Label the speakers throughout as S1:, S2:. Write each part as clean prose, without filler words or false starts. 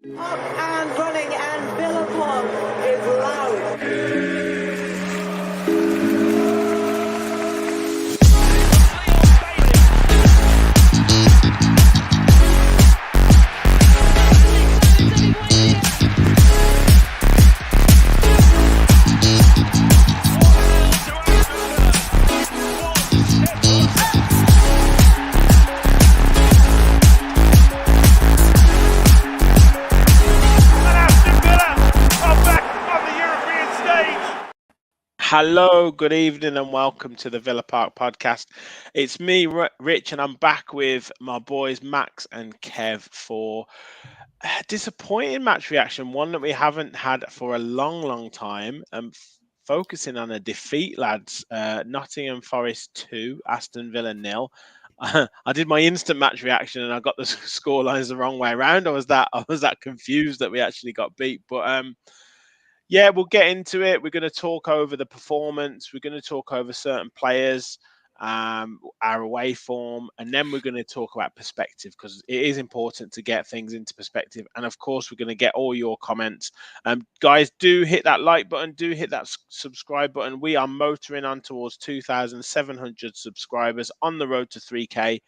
S1: Up and running, and Villa is loud.
S2: Hello, good evening, and welcome to the Villa Park podcast. It's me, Rich, and I'm back with my boys Max and Kev for a disappointing match reaction, one that we haven't had for a long time. Focusing on a defeat, lads. Nottingham Forest 2, Aston Villa 0. I did my instant match reaction and I got the scorelines the wrong way around. I was that confused that we actually got beat, but yeah, we'll get into it. We're going to talk over the performance. We're going to talk over certain players, our away form, and then we're going to talk about perspective, because it is important to get things into perspective. And of course, we're going to get all your comments. Guys, do hit that like button. Do hit that subscribe button. We are motoring on towards 2,700 subscribers on the road to 3K.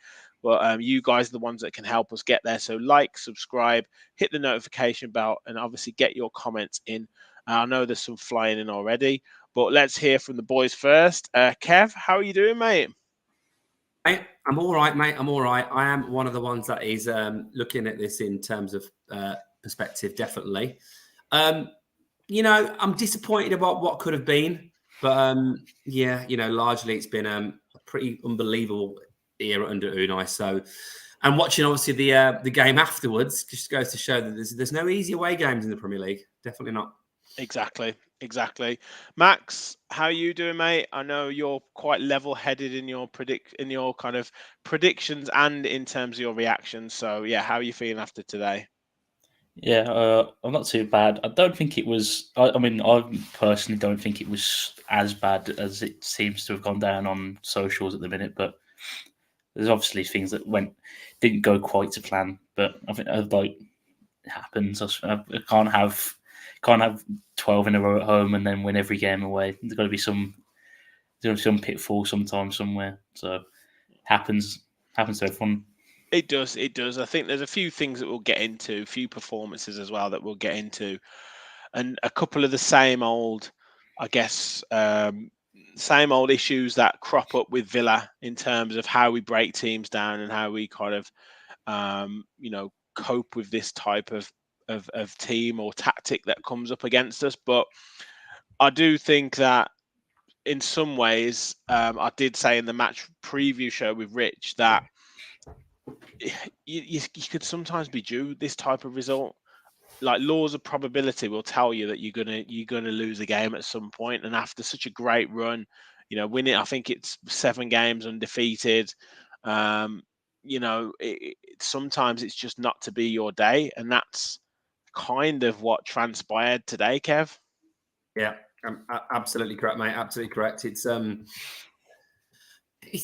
S2: Well, you guys are the ones that can help us get there. So like, subscribe, hit the notification bell, and obviously get your comments in. I know there's some flying in already, but let's hear from the boys first. Kev, how are you doing, mate?
S3: Mate, I'm all right, mate. I'm all right. I am one of the ones that is looking at this in terms of perspective, definitely. I'm disappointed about what could have been, but largely it's been a pretty unbelievable era under Unai. So, and watching obviously the game afterwards just goes to show that there's no easy away games in the Premier League. Definitely not.
S2: Exactly. Max, how are you doing, mate? I know you're quite level-headed in your kind of predictions and in terms of your reactions. So yeah, how are you feeling after today?
S4: Yeah, I'm not too bad. I don't think it was. I personally don't think it was as bad as it seems to have gone down on socials at the minute. But there's obviously things that didn't go quite to plan. But I think it happens. I can't have 12 in a row at home and then win every game away. There's got to be some pitfall sometime somewhere. So happens to everyone.
S2: It does. I think there's a few things that we'll get into, a few performances as well that we'll get into, and a couple of the same old, I guess, same old issues that crop up with Villa in terms of how we break teams down and how we kind of, cope with this type of team or tactic that comes up against us. But I do think that in some ways, I did say in the match preview show with Rich that you could sometimes be due this type of result. Like, laws of probability will tell you that you're gonna lose a game at some point. And after such a great run, winning, I think it's 7 games undefeated. Sometimes it's just not to be your day, and that's kind of what transpired today, Kev.
S3: Yeah, absolutely correct, mate. Absolutely correct. It's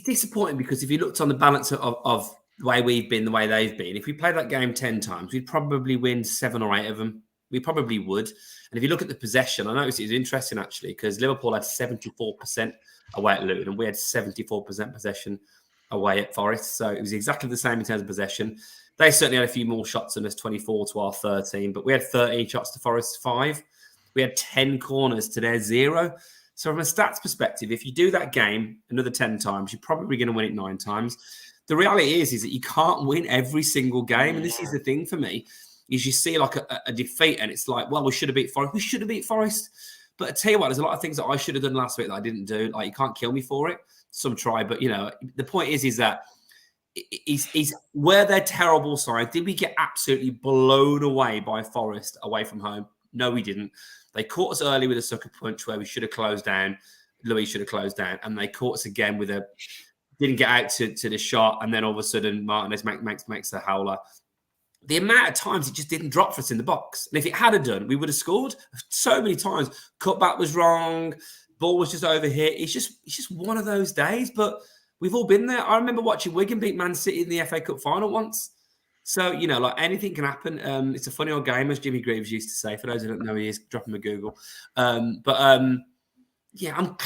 S3: disappointing because if you looked on the balance of the way we've been, the way they've been, if we played that game 10 times, we'd probably win 7 or 8 of them. We probably would. And if you look at the possession, I noticed it was interesting actually, because Liverpool had 74% away at Luton and we had 74% possession away at Forest. So it was exactly the same in terms of possession. They certainly had a few more shots than us, 24 to our 13, but we had 13 shots to Forest's 5. We had 10 corners to their 0. So from a stats perspective, if you do that game another 10 times, you're probably going to win it 9 times. The reality is that you can't win every single game. And this is the thing for me, is you see like a defeat and it's like, well, we should have beat Forest. We should have beat Forest. But I tell you what, there's a lot of things that I should have done last week that I didn't do. Like, you can't kill me for it. Some try, but the point is that is were they terrible side? Did we get absolutely blown away by Forest away from home? No, we didn't. They caught us early with a sucker punch where we should have closed down. Louis should have closed down, and they caught us again with didn't get out to the shot, and then all of a sudden Martinez makes the howler. The amount of times it just didn't drop for us in the box, and if it had done, we would have scored so many times. Cutback was wrong, ball was just over here. It's just one of those days, but we've all been there. I remember watching Wigan beat Man City in the FA Cup final once. So, like anything can happen. It's a funny old game, as Jimmy Greaves used to say. For those who don't know, he is dropping a Google. Yeah, I'm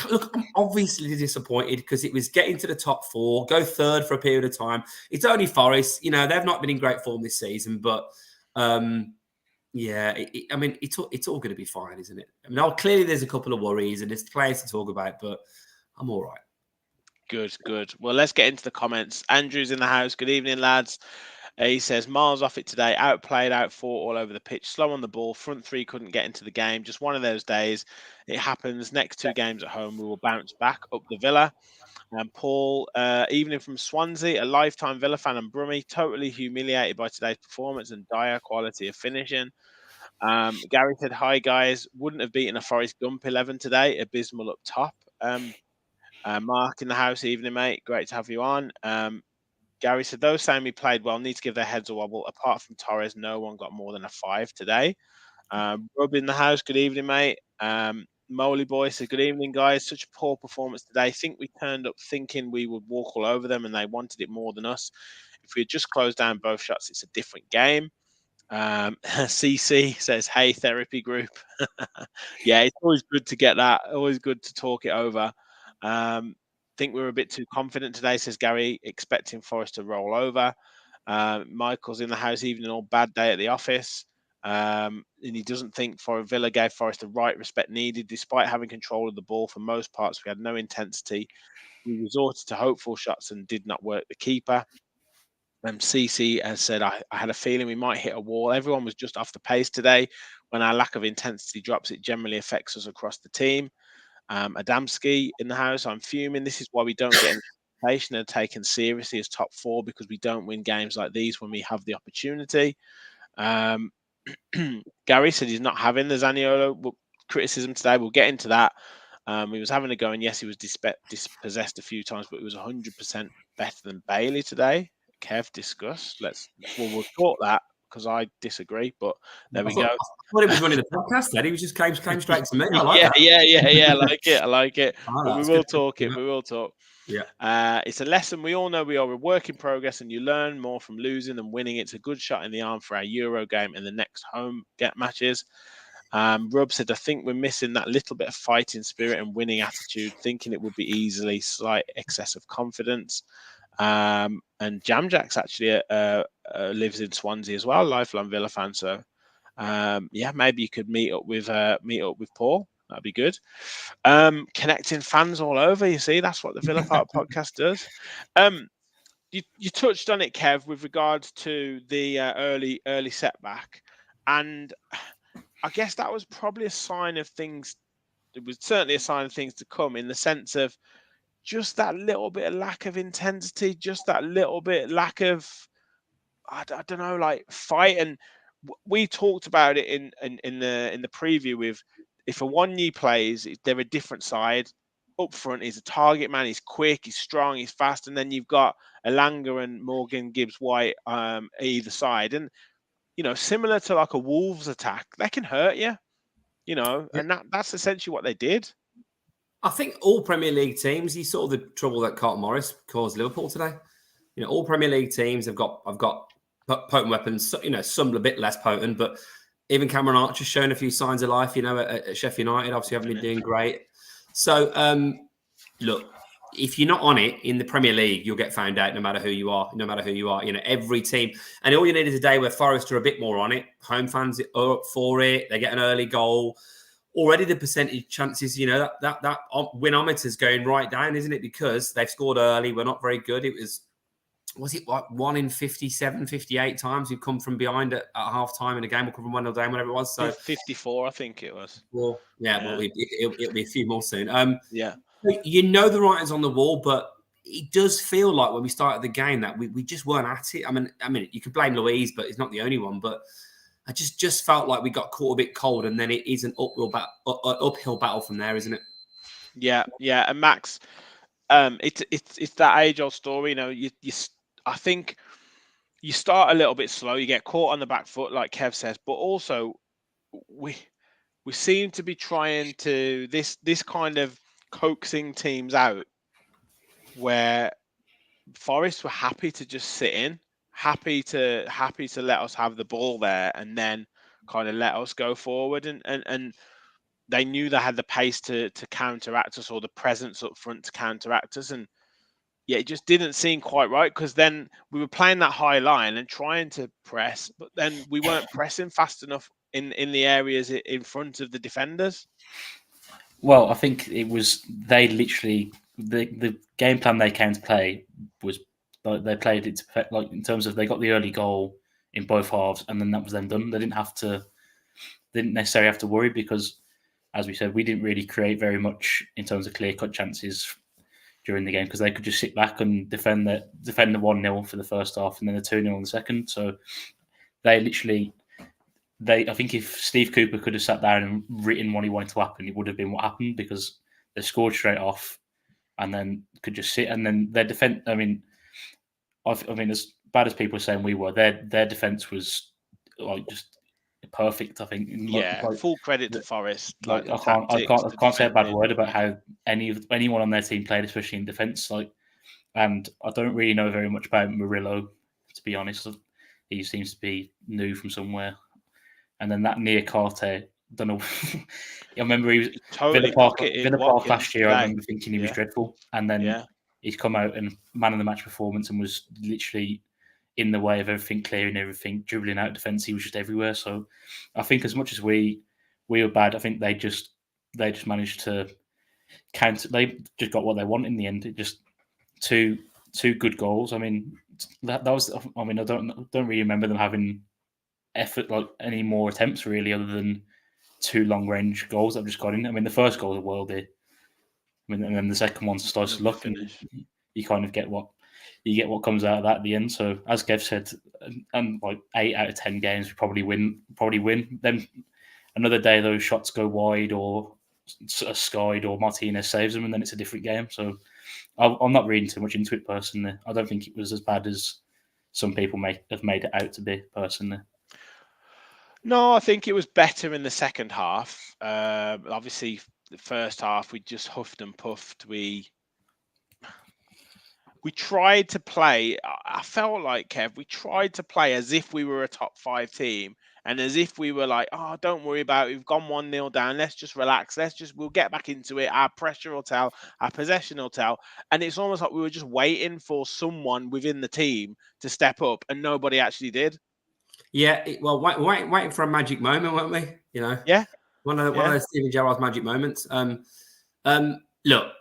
S3: obviously disappointed because it was getting to the top four, go third for a period of time. It's only Forest, they've not been in great form this season, but yeah, it's all going to be fine, isn't it? Clearly there's a couple of worries and there's players to talk about, but I'm all right.
S2: Good. Well, let's get into the comments. Andrew's in the house. Good evening, lads. He says, miles off it today, outplayed, outfought all over the pitch, slow on the ball, front three couldn't get into the game. Just one of those days. It happens. Next 2 games at home, we will bounce back up the Villa. And Paul, evening from Swansea, a lifetime Villa fan and Brummie, totally humiliated by today's performance and dire quality of finishing. Gary said, hi, guys. Wouldn't have beaten a Forest Gump 11 today. Abysmal up top. Mark in the house, evening, mate. Great to have you on. Gary said, those saying we played well need to give their heads a wobble. Apart from Torres, no one got more than a 5 today. Rob in the house, good evening, mate. Moley Boy said, good evening, guys. Such a poor performance today. Think we turned up thinking we would walk all over them and they wanted it more than us. If we had just closed down both shots, it's a different game. CC says, hey, therapy group. Yeah, it's always good to get that. Always good to talk it over. Think we were a bit too confident today, says Gary, expecting Forest to roll over. Michael's in the house, evening all bad day at the office. And he doesn't think Villa gave Forest the right respect needed. Despite having control of the ball for most parts, we had no intensity. We resorted to hopeful shots and did not work the keeper. CC has said, I had a feeling we might hit a wall. Everyone was just off the pace today. When our lack of intensity drops, it generally affects us across the team. Adamski in the house, I'm fuming. This is why we don't get invitation and taken seriously as top 4, because we don't win games like these when we have the opportunity. Gary said he's not having the Zaniolo criticism today. We'll get into that. He was having a go, and yes, he was dispossessed a few times, but he was 100% better than Bailey today. Kev, discuss. We'll talk that because I disagree, but there we go.
S3: I thought he was running the podcast then. He was just came straight to me. I like that.
S2: Yeah, I like it.
S3: Oh,
S2: we will talk it. We will talk.
S3: Yeah.
S2: It's a lesson. We all know we are a work in progress, and you learn more from losing than winning. It's a good shot in the arm for our Euro game and the next home matches. Rob said, I think we're missing that little bit of fighting spirit and winning attitude, thinking it would be easily slight excess of confidence. And Jamjack's actually lives in Swansea as well, lifelong Villa fan. So maybe you could meet up with Paul. That'd be good. Connecting fans all over. You see, that's what the Villa Park podcast does. You touched on it, Kev, with regards to the early setback, and I guess that was probably a sign of things. It was certainly a sign of things to come, in the sense of just that little bit of lack of intensity, just that little bit lack of, I don't know, like fight. And we talked about it in the preview with, if a one-knee plays, they're a different side. Up front, he's a target man. He's quick, he's strong, he's fast, and then you've got Elanga and Morgan Gibbs-White either side, and similar to like a Wolves attack, they can hurt you. And that's essentially what they did.
S3: I think all Premier League teams, you saw the trouble that Carlton Morris caused Liverpool today. All Premier League teams have got potent weapons. Some a bit less potent, but even Cameron Archer's shown a few signs of life. At Sheffield United, obviously haven't been doing great. So, look, if you're not on it in the Premier League, you'll get found out no matter who you are. Every team. And all you need is a day where Forest are a bit more on it. Home fans are up for it. They get an early goal. Already the percentage chances, that winometer is going right down, isn't it? Because they've scored early. We're not very good. It was it like 1 in 57, 58 times we've come from behind at half time in a game, or come from 1-0 down, whatever it was. So
S2: 54, I think it was.
S3: Well, well, it'll be a few more soon.
S2: The
S3: writing's on the wall, but it does feel like when we started the game that we just weren't at it. I mean, you could blame Louise, but he's not the only one. But I just felt like we got caught a bit cold, and then it is an uphill battle from there, isn't it?
S2: Yeah. And Max, it's that age-old story. I think you start a little bit slow, you get caught on the back foot, like Kev says, but also we seem to be trying to this kind of coaxing teams out, where Forest were happy to just sit in, happy to let us have the ball there and then kind of let us go forward, and they knew they had the pace to counteract us, or the presence up front to counteract us, and yeah, it just didn't seem quite right, because then we were playing that high line and trying to press, but then we weren't pressing fast enough in the areas in front of the defenders.
S4: Well, I think it was they literally the game plan they came to play was like they played it to, like, in terms of they got the early goal in both halves, and then that was then done. They didn't necessarily have to worry, because, as we said, we didn't really create very much in terms of clear cut chances during the game, because they could just sit back and defend the 1-0 for the first half and then the 2-0 in the second. So they literally. I think if Steve Cooper could have sat down and written what he wanted to happen, it would have been what happened, because they scored straight off and then could just sit, and then their defense. I mean, as bad as people are saying we were, their defense was like just perfect. I think.
S2: Yeah, full credit to Forest.
S4: I can't say a bad word about how anyone on their team played, especially in defense. And I don't really know very much about Murillo, to be honest. He seems to be new from somewhere. And then that near Carte, don't know. I remember he was
S2: totally
S4: Villa Park last year. I remember thinking he was dreadful, and then he's come out and man of the match performance, and was literally in the way of everything, clearing everything, dribbling out defence. He was just everywhere. So I think as much as we were bad, I think they just managed to counter. They just got what they want in the end. It just two good goals. I mean, that was. I mean, I don't really remember them having effort, like any more attempts really, other than 2 long range goals that have just got in. I mean, the first goal was a worldie. I mean, and then the second one's slice of luck, and you kind of get what comes out of that at the end. So as Kev said, and like 8 out of 10 games we probably win. Then another day those shots go wide, or skied, or Martinez saves them, and then it's a different game. So I'm not reading too much into it personally. I don't think it was as bad as some people have made it out to be personally.
S2: No, I think it was better in the second half. Obviously, the first half we just huffed and puffed. We tried to play. I felt like, Kev, we tried to play as if we were a top 5 team, and as if we were like, oh, don't worry about it. We've gone 1-0 down. Let's just relax. We'll get back into it. Our pressure will tell. Our possession will tell. And it's almost like we were just waiting for someone within the team to step up, and nobody actually did.
S3: Yeah, waiting for a magic moment, weren't we? You know, one of those Steven Gerrard's magic moments. Look,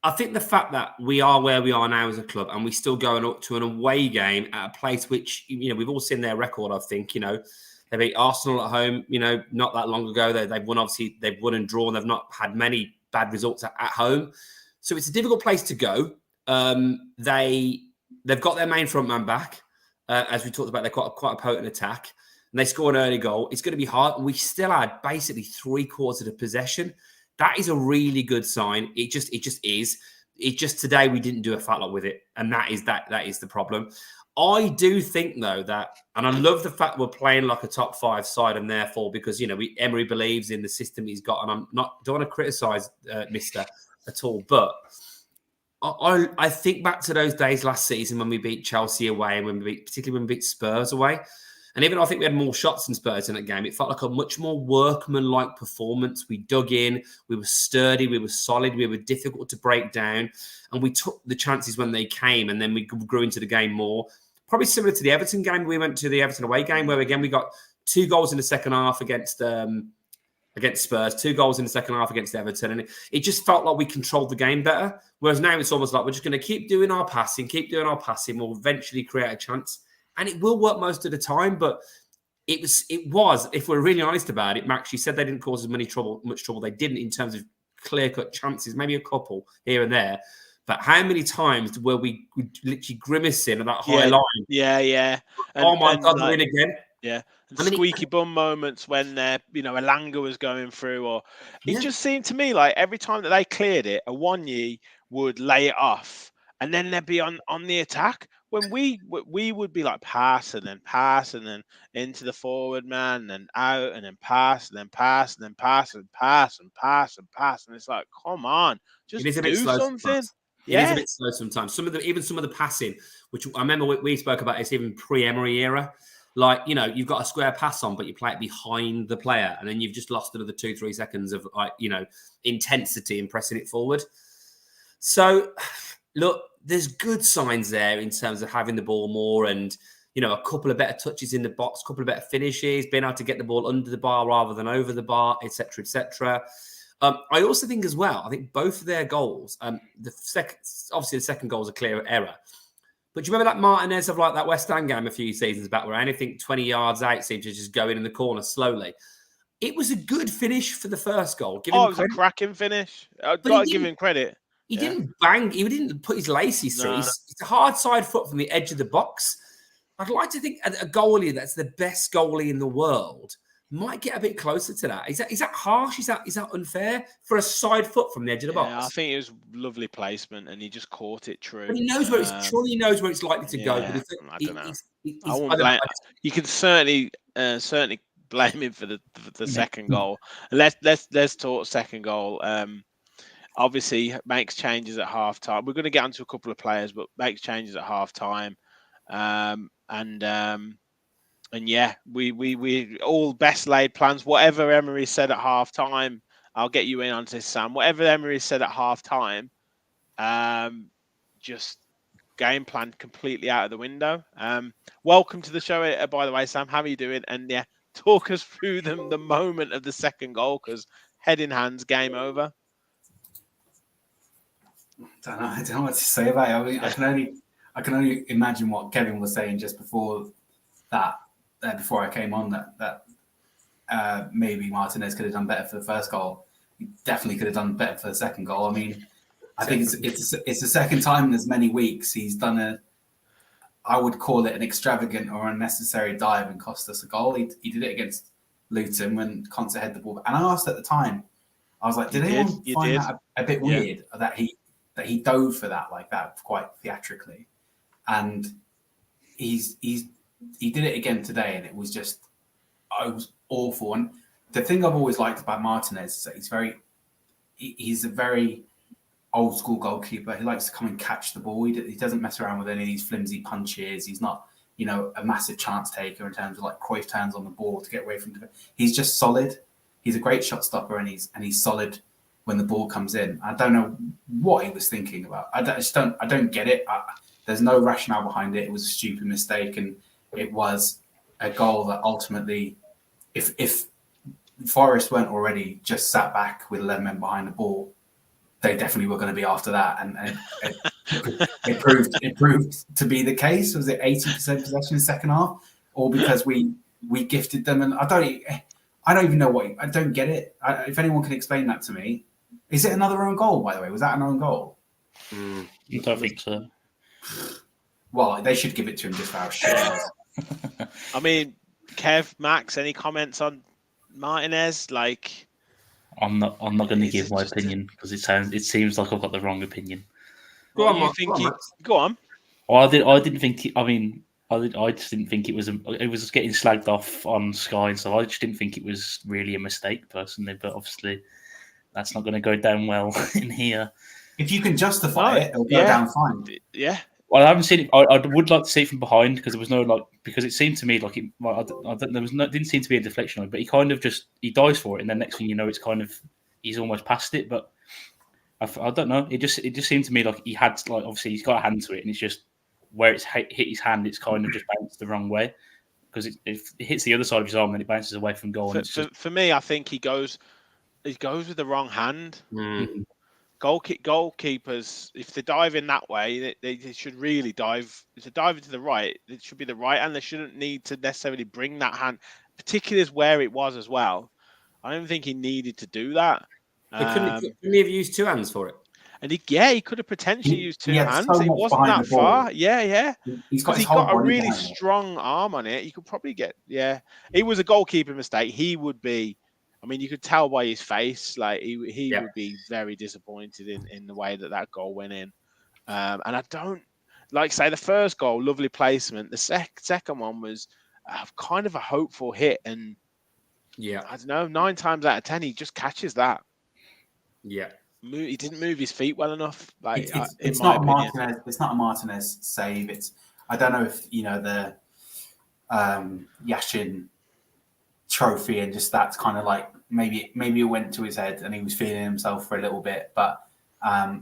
S3: I think the fact that we are where we are now as a club, and we still going up to an away game at a place which, you know, we've all seen their record. I think, you know, they beat Arsenal at home, you know, not that long ago. They've won, obviously, they've won and drawn. They've not had many bad results at home, so it's a difficult place to go. They've got their main front man back. As we talked about, they're quite a potent attack, and they score an early goal. It's going to be hard. We still had basically 3/4 of the possession. That is a really good sign. It just is. It just today we didn't do a fat lot with it, and that is the problem. I do think though that, and I love the fact we're playing like a top 5 side, and therefore, because, you know, Emery don't want to criticise Mister at all, but I think back to those days last season when we beat Chelsea away, and particularly when we beat Spurs away. And even though I think we had more shots than Spurs in that game, it felt like a much more workmanlike performance. We dug in, we were sturdy, we were solid, we were difficult to break down, and we took the chances when they came, and then we grew into the game more. Probably similar to the Everton game. We went to the Everton away game where, again, we got 2 goals in the second half against Spurs, 2 goals in the second half against Everton, and it just felt like we controlled the game better. Whereas now it's almost like we're just going to keep doing our passing, we'll eventually create a chance. And it will work most of the time, but it was, if we're really honest about it, Max, you said they didn't cause as much trouble. They didn't in terms of clear-cut chances, maybe a couple here and there. But how many times were we literally grimacing at that high line?
S2: Yeah.
S3: Oh my God, we're in again.
S2: Yeah. And squeaky bum moments when Elanga was going through, or it just seemed to me like every time that they cleared it, a Awoniyi would lay it off, and then they'd be on the attack. When we would be like pass and then into the forward man, and out, and then pass and then pass and pass, and it's like, come on, just do something.
S3: It is a
S2: Yeah.
S3: bit slow sometimes. Some of the passing, which I remember we spoke about, it's even pre-Emery era. Like, you've got a square pass on, but you play it behind the player, and then you've just lost another 2-3 seconds of intensity and pressing it forward. So, look, there's good signs there in terms of having the ball more and, a couple of better touches in the box, a couple of better finishes, being able to get the ball under the bar rather than over the bar, etc., etc. I also think as well, I think both of their goals, the second goal is a clear error. But do you remember that Martinez of like that West Ham game a few seasons back where anything 20 yards out seemed to just go in the corner slowly? It was a good finish for the first goal.
S2: It was a cracking finish. I've got to give him credit.
S3: He didn't bang. He didn't put his laces through. It's a hard side foot from the edge of the box. I'd like to think a goalie that's the best goalie in the world might get a bit closer to that. Is that harsh? Is that unfair for a side foot from the edge of the box?
S2: I think it was lovely placement, and he just caught it true.
S3: But he knows where surely he knows where it's likely to go. But
S2: I don't know. I won't blame. You can certainly blame him for the second goal. Let's talk second goal. Obviously makes changes at half time. We're going to get onto a couple of players, but makes changes at half time. And yeah, we all best laid plans. Whatever Emery said at half time, I'll get you in on this, Sam. Whatever Emery said at half time, just game plan completely out of the window. Welcome to the show, by the way, Sam. How are you doing? And yeah, talk us through the moment of the second goal, because head in hands, game over.
S5: I don't know what to say about it. I mean, I can only imagine what Kevin was saying just before that. Before I came on, that maybe Martinez could have done better for the first goal. He definitely could have done better for the second goal. I mean, I think it's the second time in as many weeks he's done I would call it an extravagant or unnecessary dive and cost us a goal. He did it against Luton when Conte had the ball. And I asked at the time, I was like, did anyone find that a bit weird that he dove for that like that quite theatrically? And he did it again today, and it was awful. And the thing I've always liked about Martinez is that he's a very old school goalkeeper. He likes to come and catch the ball. He doesn't mess around with any of these flimsy punches. He's not, a massive chance taker in terms of like Cruyff turns on the ball to get away from it. He's just solid. He's a great shot stopper, and he's solid when the ball comes in. I don't know what he was thinking about. I don't get it. There's no rationale behind it. It was a stupid mistake, and it was a goal that ultimately, if Forest weren't already just sat back with 11 men behind the ball, they definitely were going to be after that. And it proved to be the case. Was it 80% possession in the second half, or because we gifted them? And I don't even know I don't get it. If anyone can explain that to me, is it another own goal? By the way, was that an own goal?
S4: I don't think so.
S5: Well, they should give it to him just for how shit it was.
S2: I mean, Kev, Max, any comments on Martinez? Like,
S4: I'm not going to give my opinion because it seems like I've got the wrong opinion.
S2: Go on. Go on.
S4: Well, I didn't think. I just didn't think it was. It was getting slagged off on Sky, so I just didn't think it was really a mistake personally. But obviously, that's not going to go down well in here.
S5: If you can justify it, it'll go down fine.
S2: Yeah.
S4: Well, I haven't seen it. I would like to see it from behind because there was no because it seemed to me like didn't seem to be a deflection on it, but he kind of he dives for it, and then next thing you know, it's kind of he's almost past it. But I don't know. It just seemed to me like he had obviously he's got a hand to it, and it's just where it's hit his hand, it's kind of just bounced the wrong way because if it hits the other side of his arm, then it bounces away from goal.
S2: For me, I think he goes with the wrong hand.
S3: Mm.
S2: Goalkeepers, if they dive in that way, they should really dive. If they dive into the right, it should be the right hand. They shouldn't need to necessarily bring that hand, particularly as where it was as well. I don't think he needed to do that.
S3: Couldn't he have used two hands for it?
S2: And he could have potentially used two hands.
S5: So
S2: it wasn't that far. Yeah.
S5: He's got
S2: a really strong arm on it. You could probably get. Yeah, it was a goalkeeper mistake. He would be. I mean, you could tell by his face, like he would be very disappointed in the way that goal went in. And I don't say the first goal, lovely placement. The second one was kind of a hopeful hit, and I don't know, 9 times out of 10 he just catches that.
S3: Yeah,
S2: he didn't move his feet well enough. Like
S5: It's not a Martinez. It's not a Martinez save. I don't know if the Yashin trophy and just that's kind of like maybe it went to his head and he was feeling himself for a little bit. But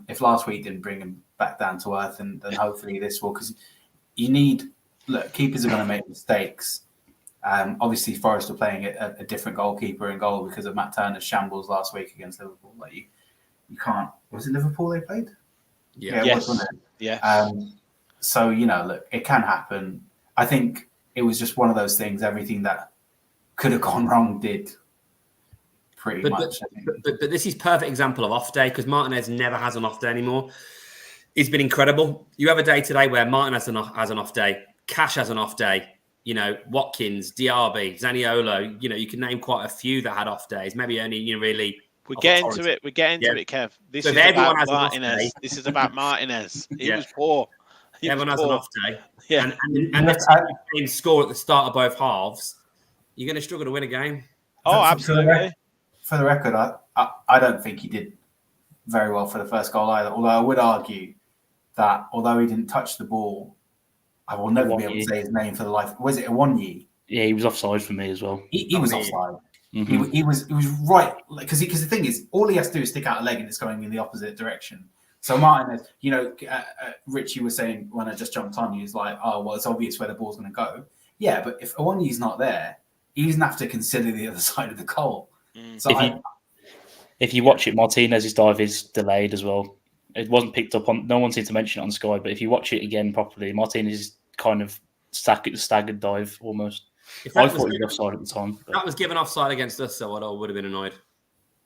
S5: if last week didn't bring him back down to earth, then hopefully this will, because you need keepers are going to make mistakes. Obviously, Forest are playing a different goalkeeper in goal because of Matt Turner's shambles last week against Liverpool. Like you can't. Was it Liverpool they played?
S3: Yeah.
S2: Yes.
S5: It was, wasn't it?
S2: Yeah.
S5: So look, it can happen. I think it was just one of those things. Everything that could have gone wrong did pretty much.
S3: But this is perfect example of off day, because Martinez never has an off day anymore. He's been incredible. You have a day today where Martinez has an off day, Cash has an off day. Watkins, Diaby, Zaniolo. You can name quite a few that had off days. Maybe only really.
S2: We get into it. Kev. This is about Martinez. This is about Martinez. He was poor.
S3: Everyone has an off day.
S2: Yeah.
S3: And if you score at the start of both halves, you're going to struggle to win a game.
S2: Oh, absolutely.
S5: For the record, I don't think he did very well for the first goal either. Although I would argue that although he didn't touch the ball, I will never be able to say his name for the life. Was it Awoniyi?
S4: Yeah, he was offside for me as well.
S5: He was offside.
S4: Mm-hmm.
S5: He was right, because the thing is, all he has to do is stick out a leg and it's going in the opposite direction. So Martinez, Richie was saying when I just jumped on, he was like, "Oh, well, it's obvious where the ball's going to go." Yeah, but if Awoniyi's not there, he doesn't have to consider the other side of the goal. So
S4: if you watch it, Martinez's dive is delayed as well. It wasn't picked up on. No one seemed to mention it on Sky, but if you watch it again properly, Martinez is kind of staggered dive almost. I thought he was offside at the time.
S3: If that was given offside against us, so I would have been annoyed.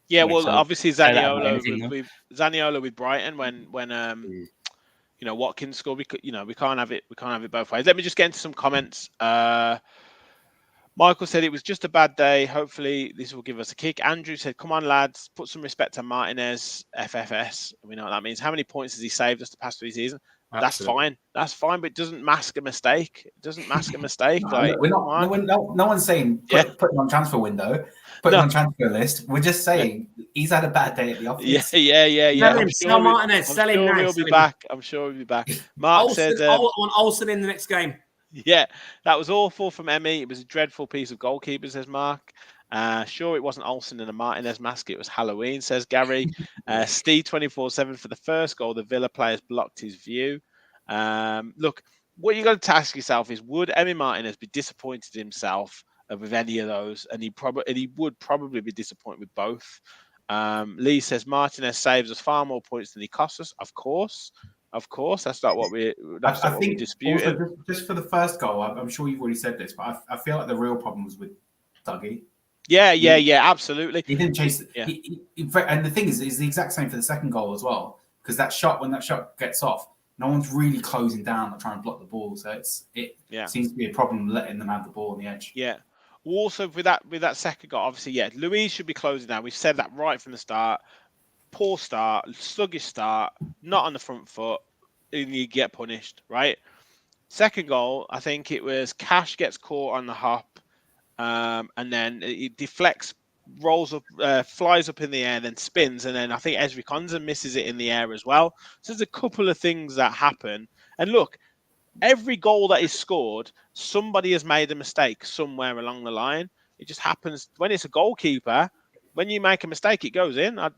S2: Yeah, well, obviously Zaniolo with Brighton when Watkins scored. We can't have it. We can't have it both ways. Let me just get into some comments. Michael said it was just a bad day. Hopefully this will give us a kick. Andrew said, "Come on, lads, put some respect to Martinez, FFS." We know what that means. How many points has he saved us the past 3 seasons? Absolutely. That's fine, but it doesn't mask a mistake. No,
S5: no one's saying put him on transfer window, put him on transfer list. We're just saying he's had a bad day at the office.
S2: Yeah.
S3: Sell Martinez. Sell him now.
S2: He'll be back. I'm sure he'll be back. Mark said,
S3: "I want Olsen in the next game."
S2: Yeah, that was awful from Emmy. It was a dreadful piece of goalkeeper, says Mark. Sure, it wasn't Olsen in a Martinez mask. It was Halloween, says Gary. Steve 24/7 for the first goal. The Villa players blocked his view. Look, what you got to ask yourself is: would Emmy Martinez be disappointed in himself with any of those? And he would probably be disappointed with both. Lee says Martinez saves us far more points than he costs us. Of course. That's not what we. I think we dispute.
S5: Also, just for the first goal, I'm sure you've already said this, but I feel like the real problem was with Dougie.
S2: Yeah, absolutely.
S5: He didn't chase it. Yeah. And the thing is the exact same for the second goal as well, because when that shot gets off, no one's really closing down or trying to block the ball. So it seems to be a problem letting them have the ball on the edge.
S2: Yeah. Also, with that second goal, obviously, Luiz should be closing down. We've said that right from the start. Poor start, sluggish start, not on the front foot, and you get punished, right? Second goal, I think it was Cash gets caught on the hop, and then it deflects, rolls up, flies up in the air, then spins, and then I think Ezri Konsa misses it in the air as well. So there's a couple of things that happen. And look, every goal that is scored, somebody has made a mistake somewhere along the line. It just happens when it's a goalkeeper. When you make a mistake, it goes in. My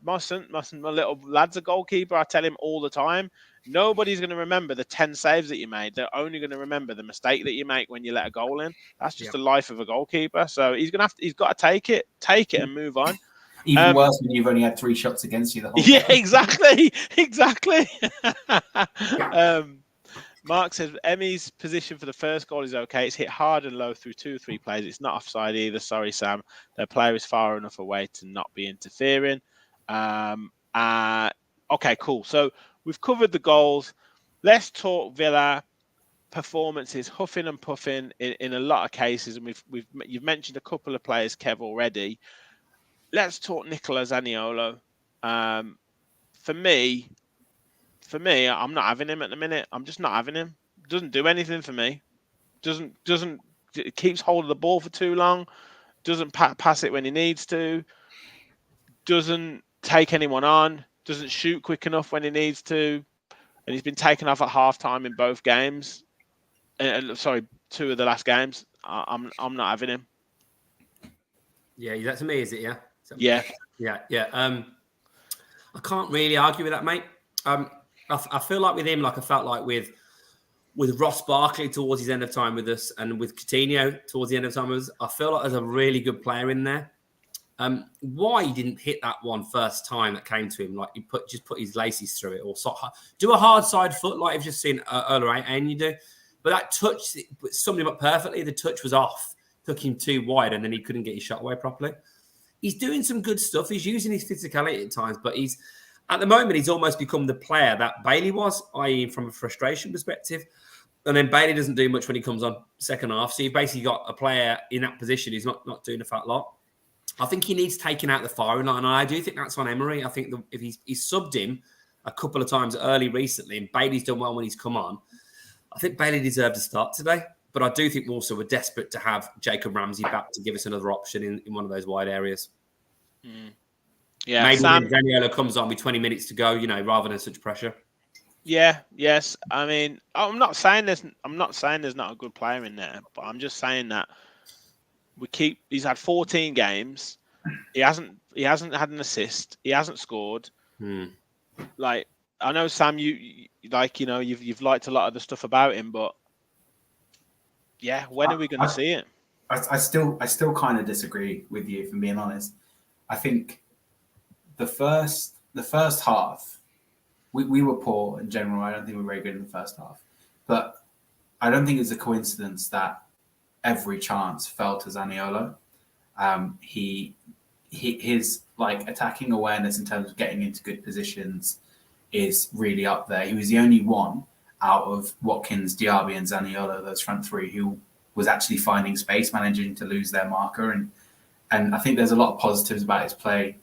S2: little lad's a goalkeeper. I tell him all the time, nobody's going to remember the 10 saves that you made. They're only going to remember the mistake that you make when you let a goal in. That's just the life of a goalkeeper. So he's got to take it and move on.
S5: Even worse when you've only had 3 shots against you the whole
S2: time.
S5: Exactly.
S2: Mark says Emmy's position for the first goal is okay. It's hit hard and low through 2 or 3 plays. It's not offside either. Sorry, Sam. Their player is far enough away to not be interfering. Okay, cool. So we've covered the goals. Let's talk Villa performances, huffing and puffing in a lot of cases. And you've mentioned a couple of players, Kev, already. Let's talk Nicola Zaniolo. For me, I'm not having him at the minute. I'm just not having him. Doesn't do anything for me. It keeps holding the ball for too long. Doesn't pass it when he needs to. Doesn't take anyone on. doesn't shoot quick enough when he needs to, and he's been taken off at half-time in both games. Sorry, 2 of the last games. I'm not having him.
S3: Yeah, that's to me, is it? Yeah.
S2: Yeah.
S3: Yeah. I can't really argue with that, mate. I feel like with him, like I felt like with Ross Barkley towards his end of time with us, and with Coutinho towards the end of time with us, I feel like there's a really good player in there. Why he didn't hit that one first time that came to him, like he just put his laces through it, or do a hard side foot like I've just seen earlier, and you do. But that touch summed him up perfectly. The touch was off, took him too wide, and then he couldn't get his shot away properly. He's doing some good stuff. He's using his physicality at times, but at the moment, he's almost become the player that Bailey was, i.e. from a frustration perspective. And then Bailey doesn't do much when he comes on second half. So you've basically got a player in that position who's not doing a fat lot. I think he needs taking out the firing line, and I do think that's on Emery. I think if he's subbed him a couple of times early recently, and Bailey's done well when he's come on, I think Bailey deserved to start today. But I do think also we're desperate to have Jacob Ramsey back to give us another option in one of those wide areas.
S2: Yeah,
S3: maybe
S2: Sam,
S3: when Zaniolo comes on with 20 minutes to go, rather than such pressure.
S2: Yeah, yes. I mean, I'm not saying there's not a good player in there, but I'm just saying that he's had 14 games. He hasn't had an assist. He hasn't scored. Like, I know, Sam, you've liked a lot of the stuff about him, but yeah, when are we going to see it?
S5: I still kind of disagree with you, if I'm being honest. I think the first half, we were poor in general. I don't think we were very good in the first half, but I don't think it's a coincidence that every chance fell to Zaniolo. His like attacking awareness in terms of getting into good positions is really up there. He was the only one out of Watkins, Diaby, and Zaniolo, those front three, who was actually finding space, managing to lose their marker, and I think there's a lot of positives about his play.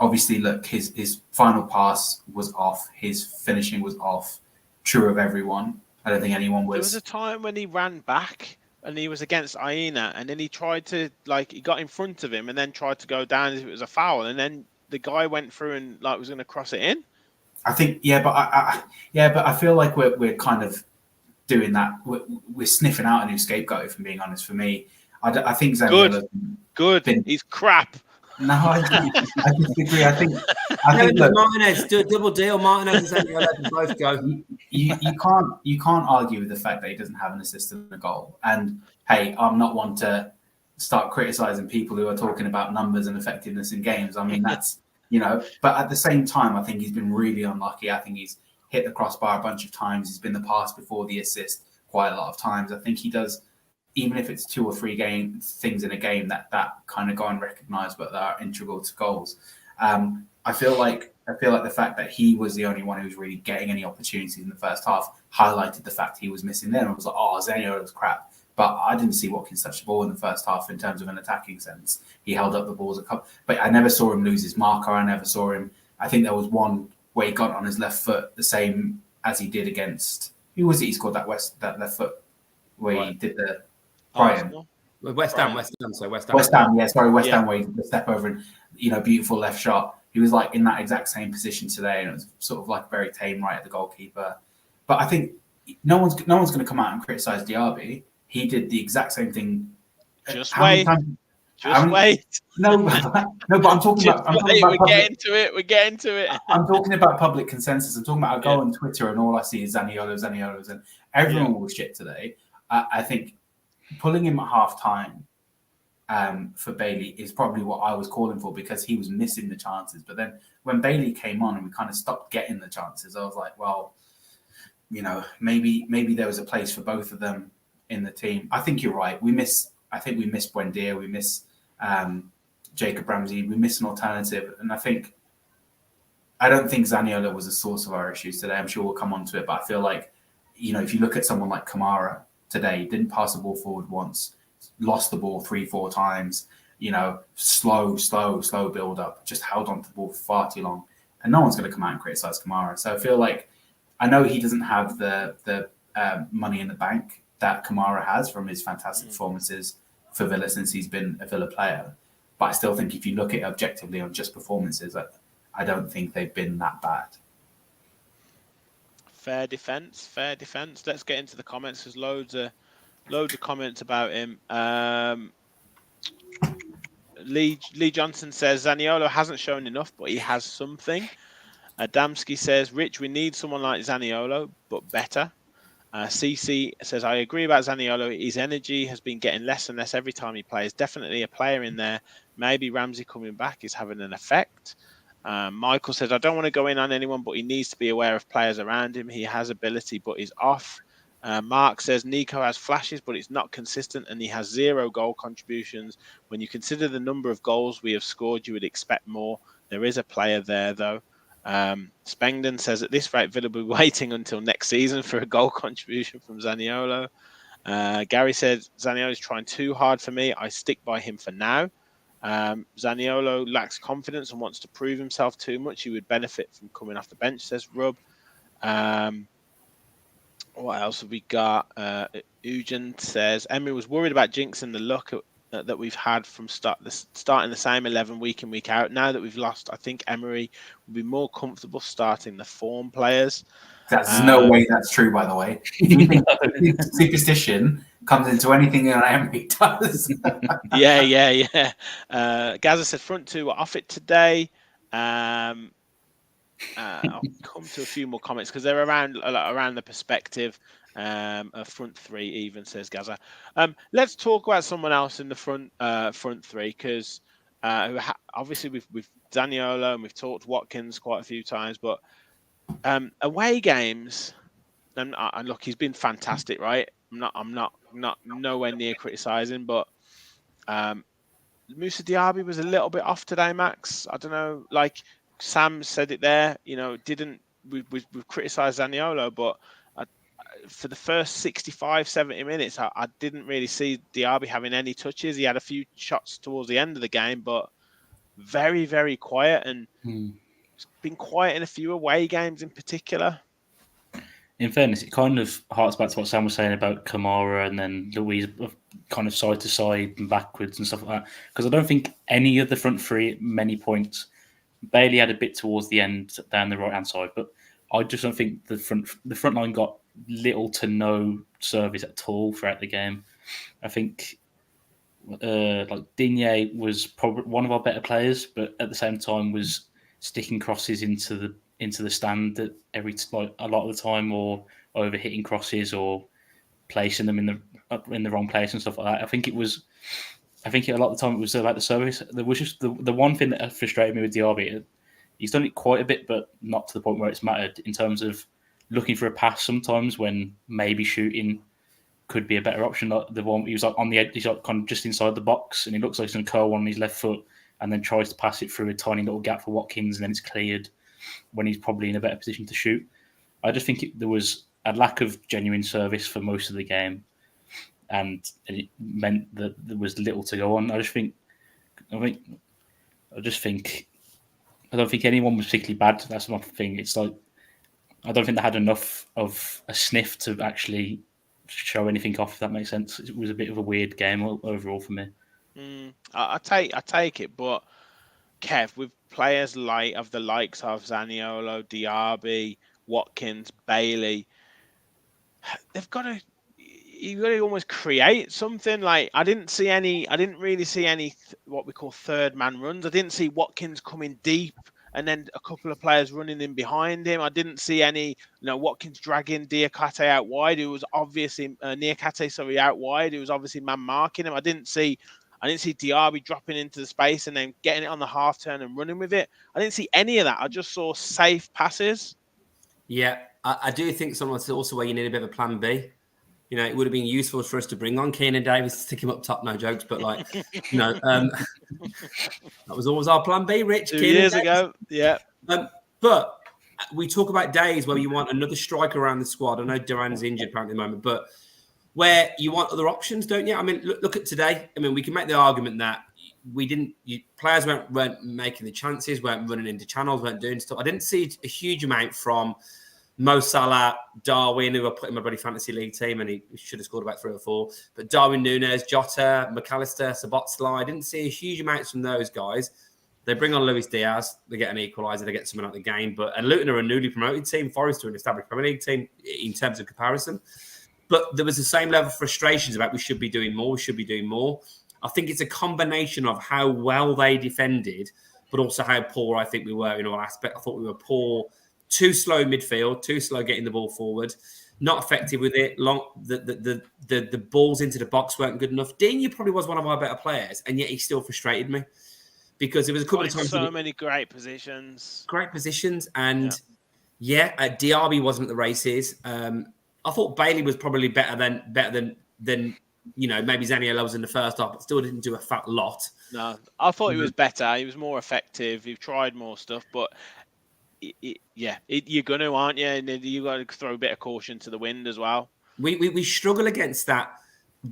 S5: Obviously, look, his final pass was off. His finishing was off. True of everyone. I don't think anyone was.
S2: There was a time when he ran back and he was against Aina, and then he tried to, he got in front of him and then tried to go down as if it was a foul, and then the guy went through and was going to cross it in.
S5: I think, but I feel like we're kind of doing that. We're sniffing out a new scapegoat, if I'm being honest. For me, I think Zaniolo.
S2: Good. He's crap.
S5: No, I disagree. I think
S3: look, Martinez, do a double deal. Martinez and Zaniolo can both go.
S5: You can't argue with the fact that he doesn't have an assist and a goal. And hey, I'm not one to start criticizing people who are talking about numbers and effectiveness in games. I mean, that's But at the same time, I think he's been really unlucky. I think he's hit the crossbar a bunch of times. He's been the pass before the assist quite a lot of times. I think he does. Even if it's 2 or 3 things in a game that kind of go unrecognized, but that are integral to goals. I feel like the fact that he was the only one who was really getting any opportunities in the first half highlighted the fact he was missing them. It was like, Zaniolo was crap. But I didn't see Watkins touch the ball in the first half in terms of an attacking sense. He held up the balls a couple, but I never saw him lose his marker. I never saw him. I think there was one where he got on his left foot, the same as he did against, who was it? He scored that left foot where he did the Brian.
S3: West Ham.
S5: Yeah, sorry, West Ham, where he did the step over and beautiful left shot. He was in that exact same position today, and it was sort of very tame right at the goalkeeper. But I think no one's going to come out and criticize Diaby. He did the exact same thing.
S2: Just wait.
S5: No, but I'm talking about.
S2: We're getting to it.
S5: I'm talking about public consensus. I'm talking about. I go on Twitter and all I see is Zaniolo, and everyone was shit today. I think pulling him at half time for Bailey is probably what I was calling for, because he was missing the chances. But then when Bailey came on and we kind of stopped getting the chances, I was like, well, maybe there was a place for both of them in the team. I think you're right. I think we miss Buendia. We miss Jacob Ramsey. We miss an alternative. And I don't think Zaniolo was the source of our issues today. I'm sure we'll come on to it. But I feel like, if you look at someone like Kamara today, didn't pass the ball forward once, lost the ball 3-4 times, slow build up, just held on to the ball for far too long. And no one's going to come out and criticize Kamara. So I feel like, I know he doesn't have the money in the bank that Kamara has from his fantastic performances for Villa since he's been a Villa player. But I still think if you look at it objectively on just performances, I don't think they've been that bad.
S2: Fair defense. Let's get into the comments. There's loads of comments about him. Lee Johnson says Zaniolo hasn't shown enough, but he has something. Adamski says, Rich, we need someone like Zaniolo, but better. CC says, I agree about Zaniolo. His energy has been getting less and less every time he plays. Definitely a player in there. Maybe Ramsey coming back is having an effect. Michael says, I don't want to go in on anyone, but he needs to be aware of players around him. He has ability, but he's off. Mark says, Nico has flashes, but it's not consistent, and he has 0 goal contributions. When you consider the number of goals we have scored, you would expect more. There is a player there, though. Spengden says, at this rate, Villa will be waiting until next season for a goal contribution from Zaniolo. Gary said, Zaniolo is trying too hard for me. I stick by him for now. Zaniolo lacks confidence and wants to prove himself too much. He would benefit from coming off the bench, says Rub. What else have we got? Eugen says, Emery was worried about jinxing the luck that we've had from starting the same 11 week in, week out. Now that we've lost, I think Emery will be more comfortable starting the form players.
S5: There's no way that's true, by the way. You think superstition comes into anything that Emery does?
S2: Yeah. Gaza said front two are off it today. I'll come to a few more comments because they're around the perspective of front three. Even says Gaza. Let's talk about someone else in the front three because obviously we've Zaniolo and we've talked Watkins quite a few times, but away games and look, he's been fantastic, right? I'm not nowhere near criticizing, but Moussa Diaby was a little bit off today, Max. I don't know, like Sam said it there, we've criticised Zaniolo, but for the first 65, 70 minutes, I didn't really see Diaby having any touches. He had a few shots towards the end of the game, but very, very quiet, and it's been quiet in a few away games in particular.
S4: In fairness, it kind of harks back to what Sam was saying about Kamara and then Louise kind of side to side and backwards and stuff like that. Because I don't think any of the front three at many points. Bailey had a bit towards the end down the right hand side, but I just don't think the front line got little to no service at all throughout the game. I think like Digne was probably one of our better players, but at the same time was sticking crosses into the stand at a lot of the time, or over hitting crosses or placing them in the wrong place and stuff like that. I think a lot of the time it was about the service. There was just the one thing that frustrated me with Diaby. He's done it quite a bit, but not to the point where it's mattered in terms of looking for a pass sometimes when maybe shooting could be a better option. Like the one he was like on the edge, he's like kind of just inside the box, and he looks like he's going to curl one on his left foot, and then tries to pass it through a tiny little gap for Watkins, and then it's cleared when he's probably in a better position to shoot. I just think there was a lack of genuine service for most of the game, and it meant that there was little to go on. I don't think anyone was particularly bad. That's my thing. It's like I don't think they had enough of a sniff to actually show anything off. If that makes sense. It was a bit of a weird game overall for me.
S2: I take it, but Kev, with players of the likes of Zaniolo, Diaby, Watkins, Bailey, you've got to almost create something. Like I didn't really see any what we call third man runs. I didn't see Watkins coming deep and then a couple of players running in behind him. I didn't see any, Watkins dragging Diakate out wide. It was obviously Niakate, out wide. It was obviously man marking him. I didn't see Diaby dropping into the space and then getting it on the half turn and running with it. I didn't see any of that. I just saw safe passes.
S3: Yeah, I do think sometimes also where you need a bit of a plan B. It would have been useful for us to bring on Keenan Davis to stick him up top, no jokes, but that was always our plan B, Rich.
S2: 2 years ago, yeah.
S3: But we talk about days where you want another striker around the squad. I know Duran's injured apparently at the moment, but where you want other options, don't you? I mean, look at today. I mean, we can make the argument that players weren't making the chances, weren't running into channels, weren't doing stuff. I didn't see a huge amount from Mo Salah, Darwin, who I put in my bloody fantasy league team, and he should have scored about 3 or 4. But Darwin Núñez, Jota, McAllister, Sabotslai, I didn't see a huge amount from those guys. They bring on Luis Diaz. They get an equaliser. They get something out of the game. And Luton are a newly promoted team. Forest are an established Premier League team in terms of comparison. But there was the same level of frustrations about we should be doing more. We should be doing more. I think it's a combination of how well they defended, but also how poor I think we were in all aspects. I thought we were poor, too slow midfield, too slow getting the ball forward, not effective with it. The balls into the box weren't good enough. Digne probably was one of our better players, and yet he still frustrated me because there was a couple of times.
S2: So many great positions.
S3: And Diaby wasn't the races. I thought Bailey was probably better than maybe Zaniolo was in the first half, but still didn't do a fat lot.
S2: No, I thought he was better. He was more effective. He tried more stuff, but you're going to, aren't you? And you got to throw a bit of caution to the wind as well.
S3: We struggle against that,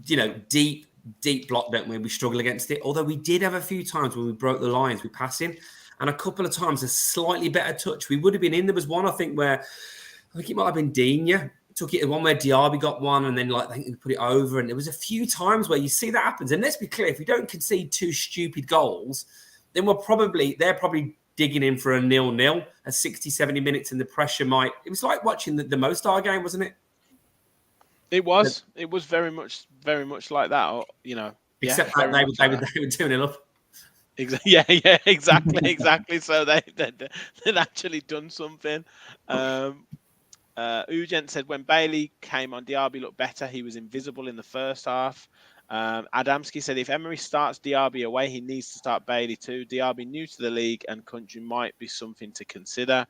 S3: deep block, don't we? We struggle against it. Although we did have a few times when we broke the lines with passing, and a couple of times a slightly better touch. We would have been in. There was one, I think it might have been Digne. Took it one where Diaby got one, and then I think they put it over. And there was a few times where you see that happens. And let's be clear: if we don't concede 2 stupid goals, then they're probably digging in for a 0-0 at 60, 70 minutes, and the pressure might. It was like watching the Mostar game, wasn't it?
S2: It was. It was very much like that.
S3: Except that they were doing it up.
S2: Exactly. So they'd actually done something. Ugent said when Bailey came on, Diaby looked better. He was invisible in the first half. Adamski said if Emery starts Diaby away, he needs to start Bailey too. Diaby new to the league and country might be something to consider.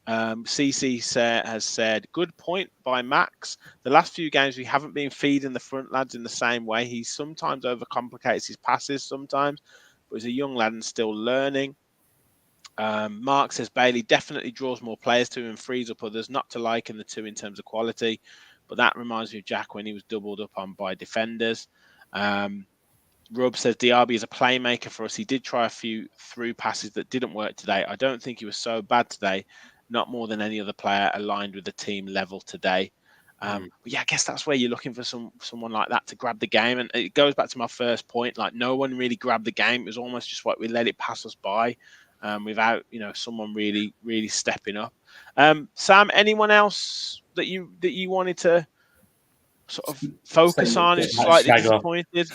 S2: CC has said, good point by Max. The last few games we haven't been feeding the front lads in the same way. He sometimes overcomplicates his passes sometimes, but he's a young lad and still learning. Mark says Bailey definitely draws more players to him and frees up others, not to liken the two in terms of quality, but that reminds me of Jack when he was doubled up on by defenders. Rob says Diaby is a playmaker for us. He did try a few through passes that didn't work today. I don't think he was so bad today, not more than any other player aligned with the team level today. But I guess that's where you're looking for someone like that to grab the game. And it goes back to my first point, like no one really grabbed the game. It was almost just like we let it pass us by. Without someone really stepping up. Sam, anyone else that you wanted to sort of focus on is slightly disappointed?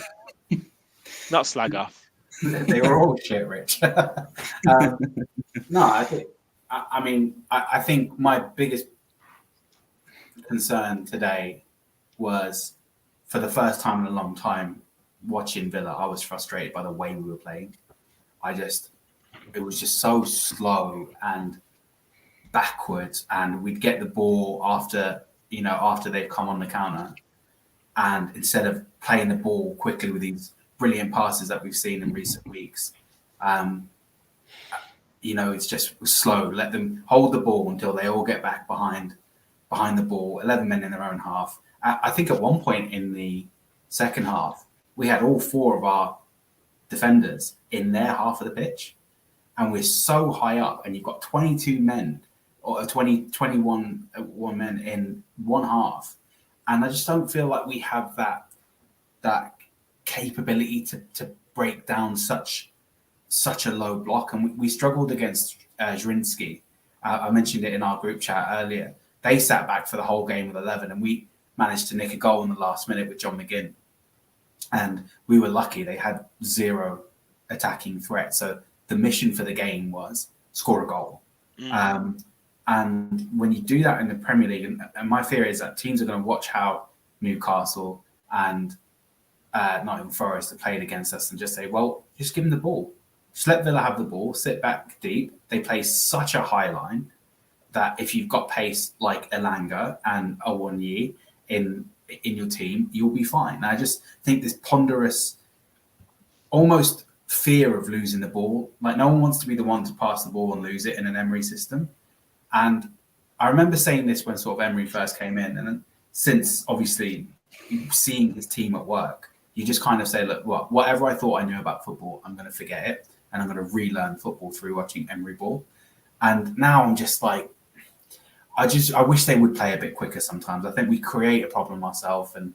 S2: Not slag off.
S5: They were all shit, Rich. No, I think my biggest concern today was, for the first time in a long time, watching Villa, I was frustrated by the way we were playing. It was just so slow and backwards, and we'd get the ball after they've come on the counter, and instead of playing the ball quickly with these brilliant passes that we've seen in recent weeks, it's just slow. Let them hold the ball until they all get back behind the ball. 11 men in their own half. I think at one point in the second half, we had all 4 of our defenders in their half of the pitch. And we're so high up, and you've got 22 men or 21 men in one half. And I just don't feel like we have that capability to break down such a low block. And we struggled against Zrinski. I mentioned it in our group chat earlier. They sat back for the whole game with 11, and we managed to nick a goal in the last minute with John McGinn. And we were lucky. They had 0 attacking threat. So the mission for the game was score a goal. And when you do that in the Premier League, and my theory is that teams are going to watch how Newcastle and Nottingham Forest have played against us and just say, well, just give them the ball. Just let Villa have the ball, sit back deep. They play such a high line that if you've got pace like Elanga and Awoniyi in your team, you'll be fine. And I just think this ponderous, almost fear of losing the ball. Like no one wants to be the one to pass the ball and lose it in an Emery system. And I remember saying this when sort of Emery first came in, and then since obviously seeing his team at work, you just kind of say, look, whatever I thought I knew about football, I'm going to forget it, and I'm going to relearn football through watching Emery ball. And now I'm just like, I wish they would play a bit quicker sometimes. I think we create a problem ourselves, and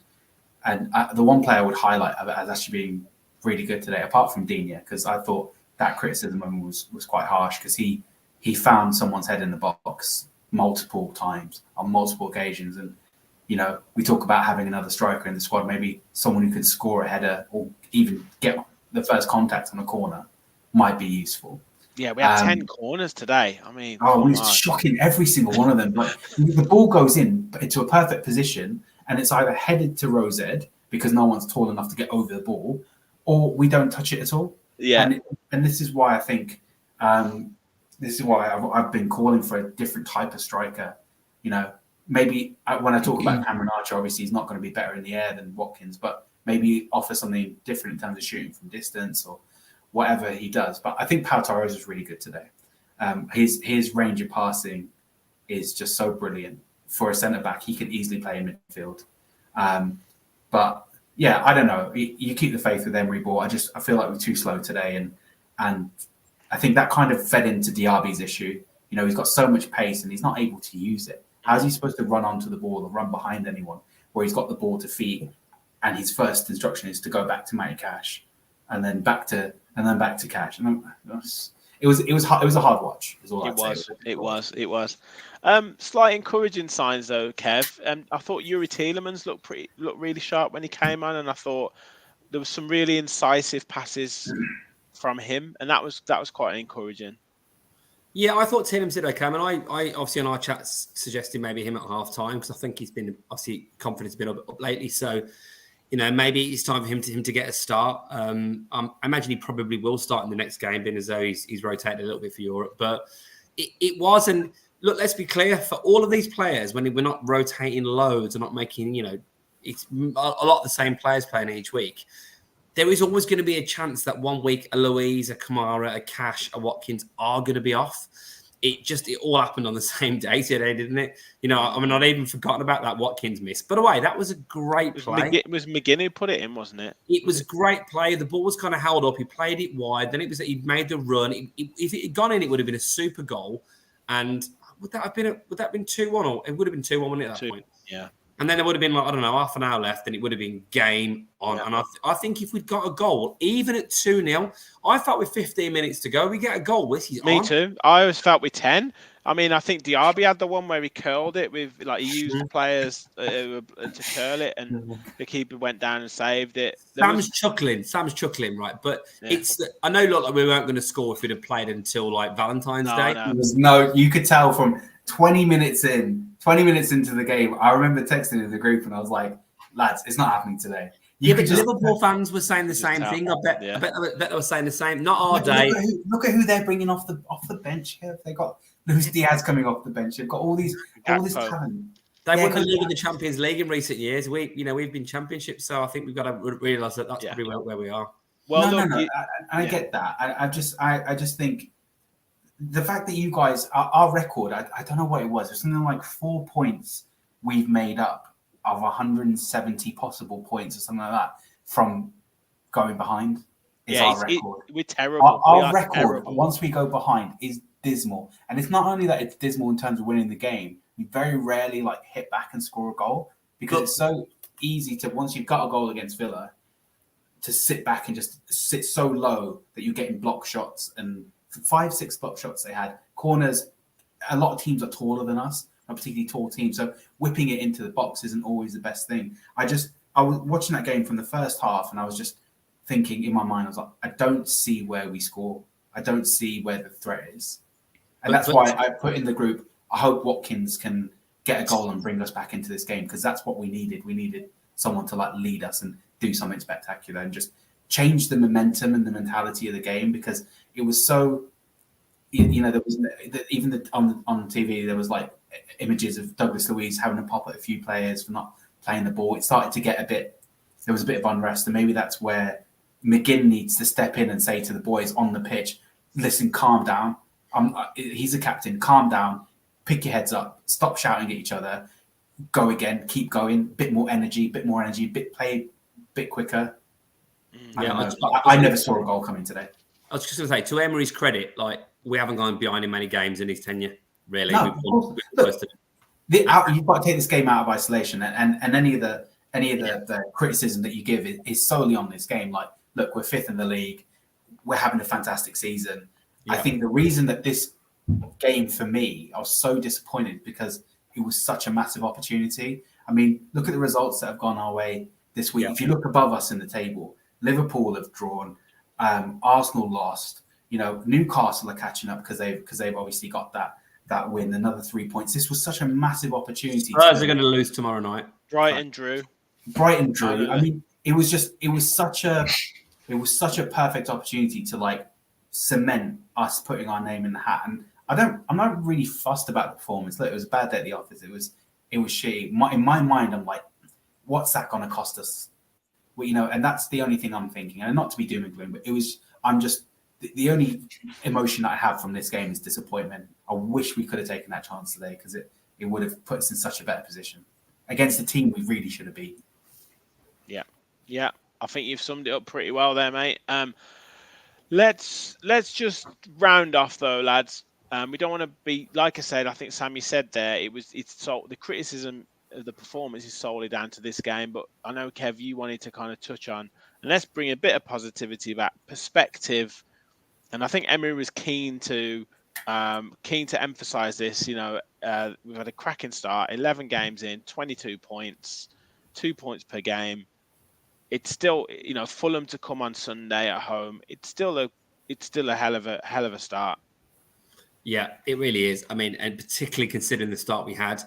S5: the one player I would highlight as actually being really good today, apart from Digne, because I thought that criticism of him was quite harsh, because he found someone's head in the box multiple times on multiple occasions. And, you know, we talk about having another striker in the squad, maybe someone who could score a header or even get the first contact on a corner might be useful.
S2: Yeah, we had 10 corners today. I mean,
S5: it's shocking, every single one of them. Like, the ball goes into a perfect position, and it's either headed to Rosed because no one's tall enough to get over the ball, or we don't touch it at all.
S2: Yeah,
S5: and this is why I think this is why I've been calling for a different type of striker. You know, maybe when I talk about Cameron Archer, obviously he's not going to be better in the air than Watkins, but maybe offer something different in terms of shooting from distance or whatever he does. But I think Pau Torres was really good today. His range of passing is just so brilliant for a centre back. He could easily play in midfield. But yeah, I don't know. You keep the faith with Emery Ball. I feel like we're too slow today, and I think that kind of fed into Diaby's issue. You know, he's got so much pace and he's not able to use it. How's he supposed to run onto the ball or run behind anyone where he's got the ball to feet, and his first instruction is to go back to Matty Cash, and then back to Cash? And it was a hard watch. Is all
S2: it was. Slight encouraging signs though, Kev. I thought Yuri Tielemans looked really sharp when he came on, and I thought there was some really incisive passes from him, and that was quite encouraging.
S3: Yeah, I thought Tielemans did okay. I mean, I obviously on our chats suggested maybe him at half time, because I think he's been obviously confidence been up lately. So, you know, maybe it's time for him to get a start. I imagine he probably will start in the next game, being as though he's rotated a little bit for Europe. But it wasn't. Look, let's be clear, for all of these players, when we're not rotating loads and not making, you know, it's a lot of the same players playing each week, there is always going to be a chance that one week a Louise, a Kamara, a Cash, a Watkins are going to be off. It all happened on the same day today, didn't it? You know, I mean, I'd even forgotten about that Watkins miss. By the way, that was a great play.
S2: It was McGinn who put it in, wasn't it?
S3: It was a great play. The ball was kind of held up. He played it wide. Then it was that he made the run. If it had gone in, it would have been a super goal. And would that have been 2-1, or it would have been 2-1, wouldn't it, at that point?
S2: Yeah.
S3: And then there would have been, like, I don't know, half an hour left, and it would have been game on. Yeah. And I think if we'd got a goal, even at 2-0, I felt with 15 minutes to go, we get a goal.
S2: Me too. I always felt with 10. I mean, I think Diaby had the one where he curled it with, like, he used the players to curl it, and the keeper went down and saved it.
S3: Sam's chuckling, right? But I know, look, like, we weren't going to score if we'd have played until, like, Valentine's Day.
S5: No, you could tell from 20 minutes into the game. I remember texting in the group, and I was like, lads, it's not happening today.
S3: Liverpool fans were saying the same thing. I bet they were saying the same. Not our day.
S5: Look at who they're bringing off the bench here. They got Luis Diaz coming off the bench. They've got all this talent.
S3: They won the league in the Champions League in recent years. We've been championships, so I think we've got to realise that that's probably where we are.
S5: Well, no. I get that. I just think the fact that you guys, our record, I don't know what it was. It was something like 4 points we've made up of 170 possible points or something like that from going behind. Our record.
S2: We're terrible.
S5: Our record, terrible. Once we go behind, is dismal. And it's not only that it's dismal in terms of winning the game, we very rarely hit back and score a goal, because it's so easy to, once you've got a goal against Villa, to sit back and just sit so low that you're getting block shots, and 5-6 block shots they had. Corners, a lot of teams are taller than us, not particularly tall teams, so whipping it into the box isn't always the best thing. I was watching that game from the first half, and I was just thinking in my mind, I was like, I don't see where we score. I don't see where the threat is. And that's why I put in the group, I hope Watkins can get a goal and bring us back into this game, because that's what we needed. We needed someone to lead us and do something spectacular and just change the momentum and the mentality of the game, because it was so, there was even on TV, there was images of Douglas Luiz having a pop at a few players for not playing the ball. It started to get there was a bit of unrest, and maybe that's where McGinn needs to step in and say to the boys on the pitch, listen, calm down. He's a captain. Calm down. Pick your heads up. Stop shouting at each other. Go again. Keep going. Bit more energy. Play a bit quicker. I never saw a goal coming today.
S3: I was just going to say, to Emery's credit, we haven't gone behind in many games in his tenure, really.
S5: No, you've got to take this game out of isolation, and any of the criticism that you give is solely on this game. Look, we're 5th in the league. we're having a fantastic season.
S3: Yeah.
S5: I think the reason that this game for me, I was so disappointed because it was such a massive opportunity. I mean, look at the results that have gone our way this week.
S3: Yeah.
S5: If you look above us in the table, Liverpool have drawn, Arsenal lost. You know, Newcastle are catching up because they've obviously got that win, another 3 points. This was such a massive opportunity.
S3: Spurs are going to lose tomorrow night.
S2: Brighton drew.
S5: I mean, it was such a perfect opportunity to like cement us putting our name in the hat. And I'm not really fussed about the performance. Look, it was a bad day at the office. It was shitty. In my mind, I'm like, what's that going to cost us? Well, you know, and that's the only thing I'm thinking. And not to be doom and gloom, but the only emotion that I have from this game is disappointment. I wish we could have taken that chance today because it would have put us in such a better position against a team we really should have beat.
S2: Yeah. I think you've summed it up pretty well there, mate. Let's just round off though, lads. We don't want to be, like I said, I think Sammy said there, the criticism of the performance is solely down to this game, but I know, Kev, you wanted to kind of touch on, and let's bring a bit of positivity back, perspective. And I think Emery was keen to emphasise this. You know, we've had a cracking start, 11 games in, 22 points, 2 points per game. It's still, you know, Fulham to come on Sunday at home. It's still a hell of a start.
S3: Yeah, it really is. I mean, and particularly considering the start we had.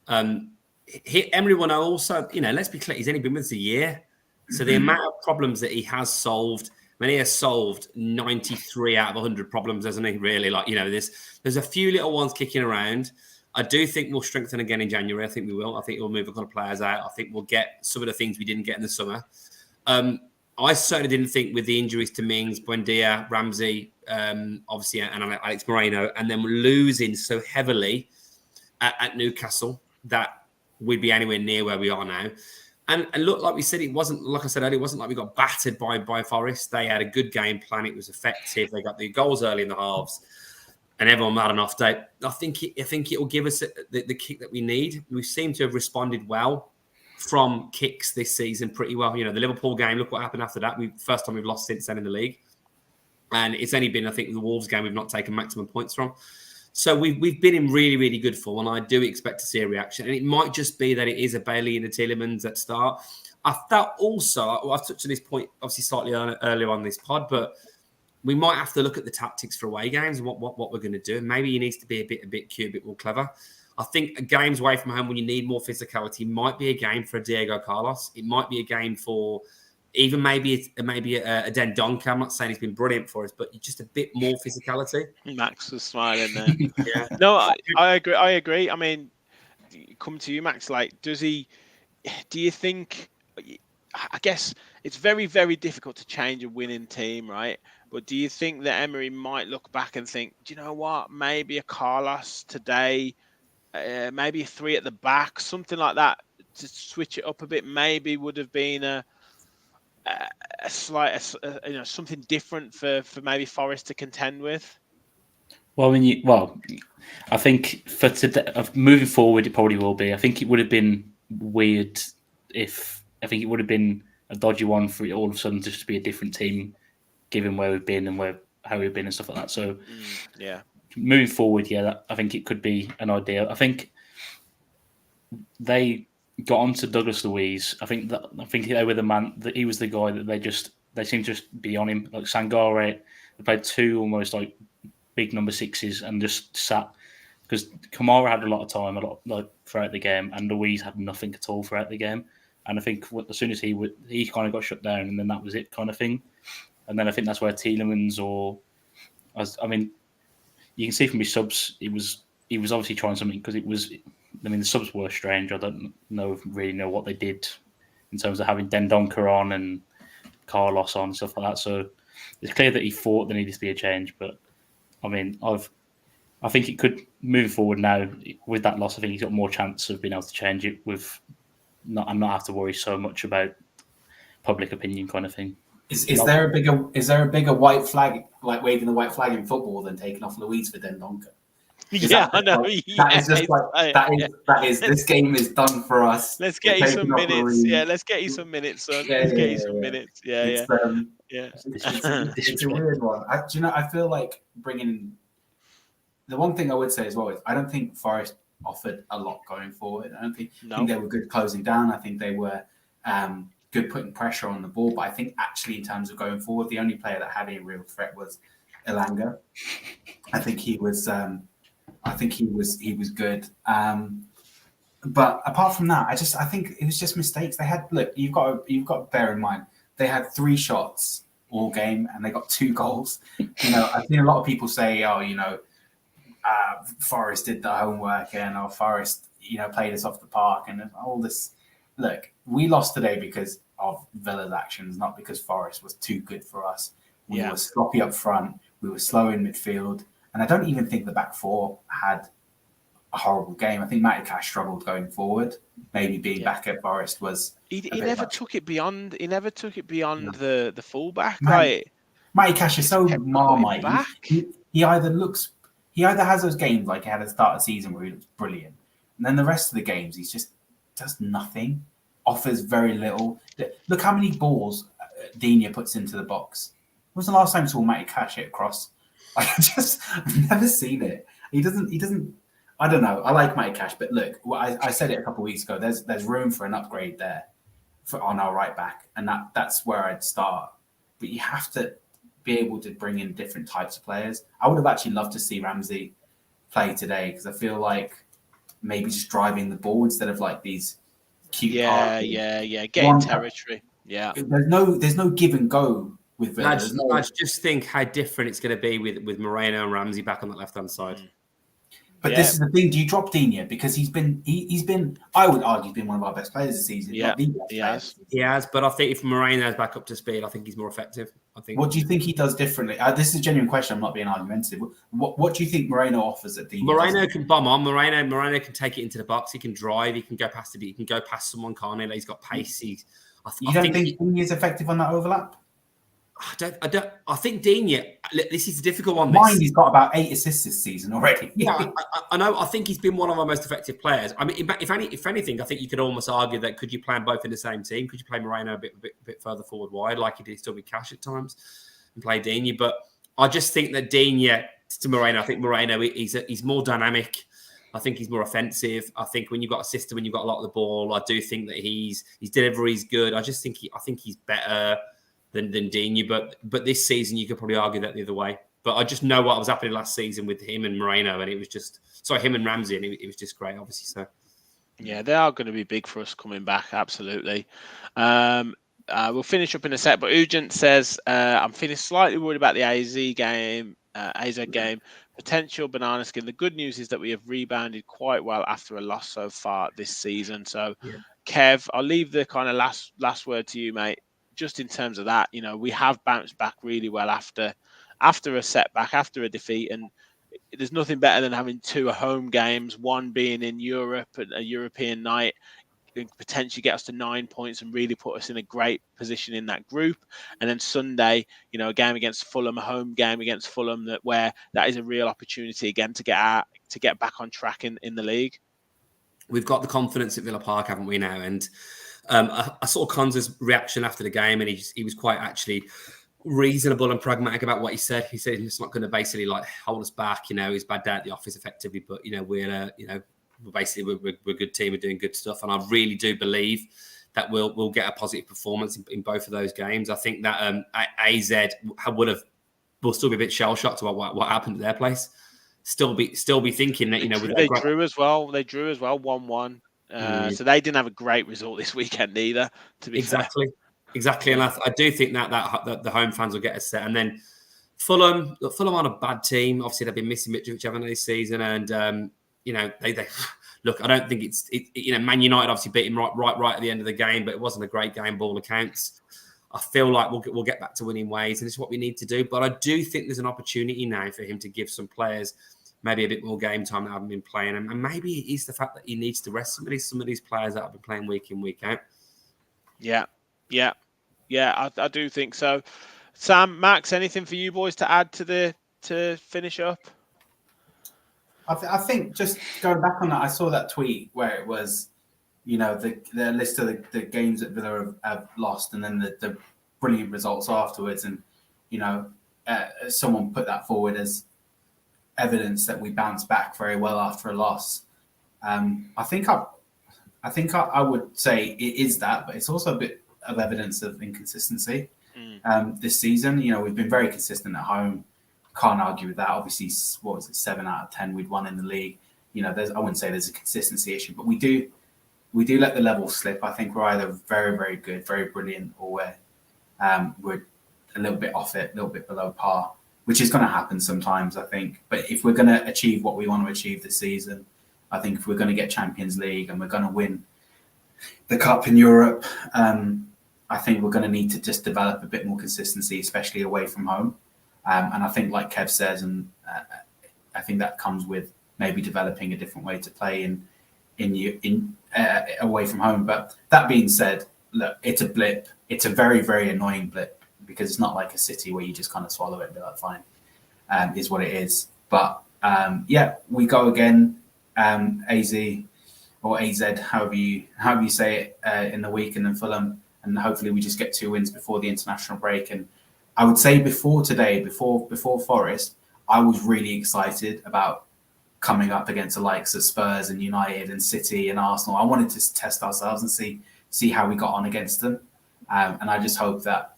S3: Emery will know also, you know, let's be clear, he's only been with us a year. So the amount of problems that he has solved, I mean, he has solved 93 out of 100 problems, hasn't he? Really, like, you know, there's a few little ones kicking around. I do think we'll strengthen again in January. I think we will. I think we'll move a couple of players out. I think we'll get some of the things we didn't get in the summer. I certainly didn't think with the injuries to Mings, Buendia, Ramsey, obviously, and Alex Moreno, and then losing so heavily at Newcastle that we'd be anywhere near where we are now. And look, like we said, it wasn't, like I said earlier, it wasn't like we got battered by Forest. They had a good game plan. It was effective. They got the goals early in the halves, and everyone had an off day. I think it will give us the kick that we need. We seem to have responded well from kicks this season pretty well. You know, the Liverpool game, look what happened after that. First time we've lost since then in the league. And it's only been, I think, the Wolves game we've not taken maximum points from. So we've been in really, really good form, and I do expect to see a reaction. And it might just be that it is a Bailey and a Tielemans at start. I felt also, I've touched on this point obviously slightly earlier on this pod, but we might have to look at the tactics for away games and what we're going to do. Maybe he needs to be a bit cute, a bit more clever. I think games away from home when you need more physicality might be a game for Diego Carlos. It might be a game for even maybe a Dendoncker. I'm not saying he's been brilliant for us, but just a bit more physicality.
S2: Max was smiling there. Yeah. No, I agree. I mean, come to you, Max. Like, do you think? I guess it's very, very difficult to change a winning team, right? But do you think that Emery might look back and think, do you know what? Maybe a Carlos today, maybe a 3 at the back, something like that, to switch it up a bit. Maybe would have been a slight, something different for maybe Forest to contend with.
S4: Well, I think for today, moving forward, it probably will be. I think it would have been weird I think it would have been a dodgy one for it all of a sudden just to be a different team, given where we've been and how we've been and stuff like that. So,
S2: yeah,
S4: moving forward, I think it could be an idea. I think they got onto Douglas Luiz. I think they were the man. That he was the guy that they seemed to just be on him. Like Sangare, they played 2 almost like big number 6s and just sat because Kamara had a lot of time, throughout the game, and Luiz had nothing at all throughout the game. And I think as soon as he kind of got shut down, and then that was it, kind of thing. And then I think that's where Tielemans you can see from his subs, he was obviously trying something because the subs were strange. I don't really know what they did in terms of having Dendoncker on and Carlos on and stuff like that. So it's clear that he thought there needed to be a change. But I mean, I think it could move forward now with that loss. I think he's got more chance of being able to change it and not have to worry so much about public opinion kind of thing.
S5: Is there a bigger white flag, like waving the white flag in football, than taking off Luiz for Dendoncker?
S2: I know.
S5: That is this game is done for us.
S2: Let's get you some minutes. Yeah, let's get you some minutes, son. Let's get you some minutes. Yeah. Yeah.
S5: It's a weird one. I feel like bringing the one thing I would say as well is I don't think Forest offered a lot going forward. I think they were good closing down. I think they were good putting pressure on the ball. But I think actually in terms of going forward, the only player that had a real threat was Elanga. I think he was good. But apart from that, I think it was just mistakes. You've got to bear in mind they had 3 shots all game and they got 2 goals. I've seen a lot of people say, Forest did the homework and Forest, played us off the park and all this. Look, we lost today because of Villa's actions, not because Forest was too good for us. We were sloppy up front. We were slow in midfield. And I don't even think the back 4 had a horrible game. I think Martinez struggled going forward. Maybe being back at Forest was.
S2: He never took it beyond. He never took it beyond the fullback.
S5: Martinez is so marmite. He either has those games like he had at the start of the season where he looks brilliant, and then the rest of the games he's just does nothing, offers very little. Look how many balls Digne puts into the box. When was the last time you saw Martinez hit across? I've never seen it. He doesn't. I don't know. I like Martinez, but look, I said it a couple of weeks ago. There's room for an upgrade there on our right back, and that's where I'd start. But you have to be able to bring in different types of players. I would have actually loved to see Ramsey play today because I feel like maybe just driving the ball instead of like these cute
S2: getting territory. Yeah,
S5: there's no give and go with Villa.
S3: I just think how different it's going to be with Moreno and Ramsey back on that left hand side.
S5: But this is the thing: do you drop Digne because he's been? I would argue, he's been one of our best players this season.
S2: Yeah,
S5: he
S3: has. But I think if Moreno's back up to speed, I think he's more effective.
S5: What do you think he does differently? This is a genuine question. I'm not being argumentative. What do you think Moreno offers at Digne?
S3: Moreno can bomb on. Moreno can take it into the box. He can drive. He can go past it. He can go past someone. Can't he? He's got pace.
S5: You don't think Digne is effective on that overlap?
S3: I think Digne. This is a difficult one.
S5: He's got about 8 assists this season already.
S3: Yeah, I know. I think he's been one of our most effective players. I mean, if anything, I think you could almost argue that could you play them both in the same team? Could you play Moreno a bit further forward wide, like he did still with Cash at times, and play Digne? But I just think that Digne to Moreno. I think Moreno he's more dynamic. I think he's more offensive. I think when you've got a system, when you've got a lot of the ball, I do think that his delivery is good. I just think he's better than Digne, but this season you could probably argue that the other way. But I just know what was happening last season with him and Moreno, and it was just him and Ramsey, and it was just great, obviously. So
S2: yeah, they are going to be big for us coming back, absolutely. We'll finish up in a sec, but Ugent says I'm feeling slightly worried about the AZ game. Potential banana skin. The good news is that we have rebounded quite well after a loss so far this season. So, Kev, I'll leave the kind of last word to you, mate. Just in terms of that, we have bounced back really well after a setback, after a defeat, and there's nothing better than having 2 home games, one being in Europe, a European night, and potentially get us to 9 points and really put us in a great position in that group. And then Sunday, a game against Fulham, a home game against Fulham, where that is a real opportunity again to get back on track in the league.
S3: We've got the confidence at Villa Park, haven't we now? And I saw Konza's reaction after the game, and he was quite actually reasonable and pragmatic about what he said. He said he's not going to basically like hold us back. He's bad day at the office effectively, but we're basically we're a good team. We're doing good stuff, and I really do believe that we'll get a positive performance in both of those games. I think that AZ will still be a bit shell shocked about what happened at their place. Still be thinking that
S2: they drew as well. They drew as well 1-1. So they didn't have a great result this weekend either, to be fair.
S3: Exactly. And I do think that the home fans will get a set. And then Fulham aren't a bad team. Obviously, they've been missing Mitrovic this season. And, they look, I don't think it's Man United obviously beat him right at the end of the game, but it wasn't a great game, ball accounts. I feel like we'll get back to winning ways, and it's what we need to do. But I do think there's an opportunity now for him to give some players maybe a bit more game time that haven't been playing. And maybe it is the fact that he needs to rest some of these players that have been playing week in, week out.
S2: Yeah, I do think so. Sam, Max, anything for you boys to add to finish up?
S5: I think just going back on that, I saw that tweet where it was, the list of the games that Villa have lost, and then the brilliant results afterwards. And, someone put that forward as evidence that we bounced back very well after a loss. I think I would say it is that, but it's also a bit of evidence of inconsistency this season. We've been very consistent at home. Can't argue with that. Obviously, 7 out of 10 we'd won in the league. I wouldn't say there's a consistency issue, but we do let the level slip. I think we're either very, very good, very brilliant, or we're a little bit off it, a little bit below par, which is going to happen sometimes, I think. But if we're going to achieve what we want to achieve this season, I think if we're going to get Champions League and we're going to win the Cup in Europe, I think we're going to need to just develop a bit more consistency, especially away from home. And I think, like Kev says, and I think that comes with maybe developing a different way to play in away from home. But that being said, look, it's a blip. It's a very, very annoying blip, because it's not like a City where you just kind of swallow it and be like, fine, is what it is. But we go again, AZ or AZ, however you say it, in the week, and then Fulham, and hopefully we just get 2 wins before the international break. And I would say before Forest, I was really excited about coming up against the likes of Spurs and United and City and Arsenal. I wanted to test ourselves and see how we got on against them. And I just hope that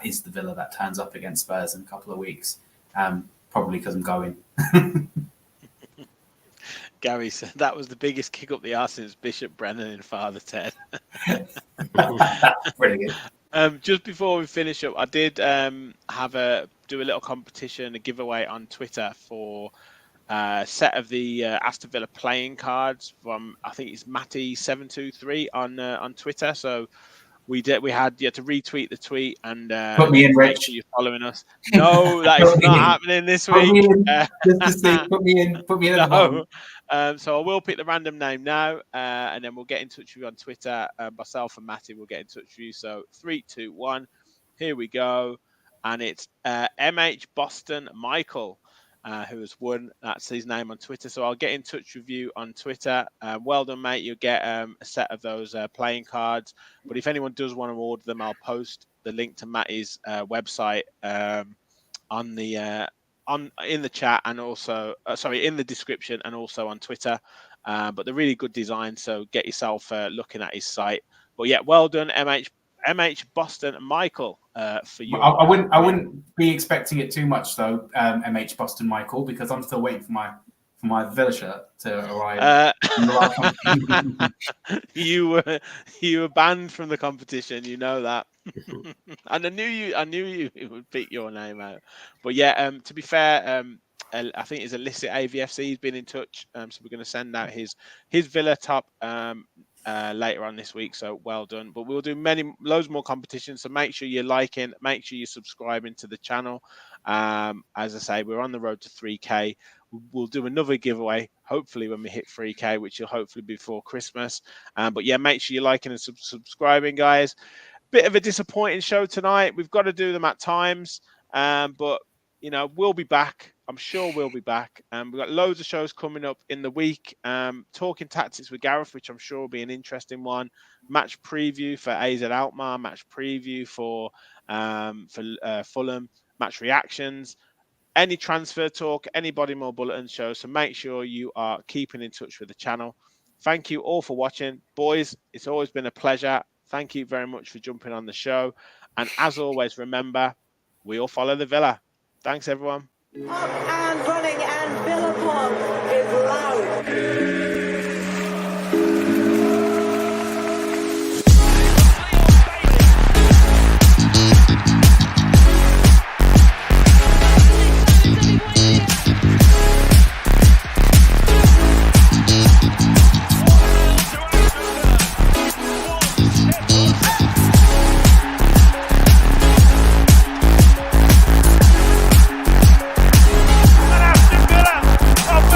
S5: is the Villa that turns up against Spurs in a couple of weeks. Probably because I'm going.
S2: Gary said that was the biggest kick up the arse since Bishop Brennan and Father Ted.
S5: Brilliant.
S2: Just before we finish up, I did do a little competition, a giveaway on Twitter for a set of the Aston Villa playing cards from, I think it's Matty723 on Twitter. So you had to retweet the tweet and
S5: put me in,
S2: make
S5: Rich.
S2: sure you're following us. No, that is not happening this week.
S5: Just to see, put me in.
S2: No. So I will pick the random name now, and then we'll get in touch with you on Twitter. Myself and Matty will get in touch with you. So 3, 2, 1, here we go, and it's MH Boston Michael, who has won. That's his name on Twitter. So I'll get in touch with you on Twitter. Well done, mate. You'll get a set of those playing cards. But if anyone does want to order them, I'll post the link to Matty's website in the chat, and also in the description, and also on Twitter. But they're really good design, so get yourself looking at his site. But yeah, well done, MH Boston Michael, for you.
S5: I wouldn't be expecting it too much though, MH Boston Michael, because I'm still waiting for my Villa shirt to arrive.
S2: You were banned from the competition, you know that. And I knew you would pick your name out. But yeah, to be fair, I think it's Illicit AVFC. He's been in touch, so we're going to send out his Villa top later on this week. So well done. But we'll do loads more competitions. So make sure you're liking, make sure you're subscribing to the channel. As I say, we're on the road to 3K. We'll do another giveaway, hopefully when we hit 3K, which will hopefully be before Christmas. But yeah, make sure you're liking and subscribing, guys. Bit of a disappointing show tonight. We've got to do them at times, but we'll be back. I'm sure we'll be back. We've got loads of shows coming up in the week. Talking Tactics with Gareth, which I'm sure will be an interesting one. Match preview for AZ Alkmaar. Match preview for Fulham. Match reactions. Any transfer talk, any Bodymore Bulletin show. So make sure you are keeping in touch with the channel. Thank you all for watching. Boys, it's always been a pleasure. Thank you very much for jumping on the show. And as always, remember, we all follow the Villa. Thanks, everyone.
S1: Up and running, and Villa Park is loud.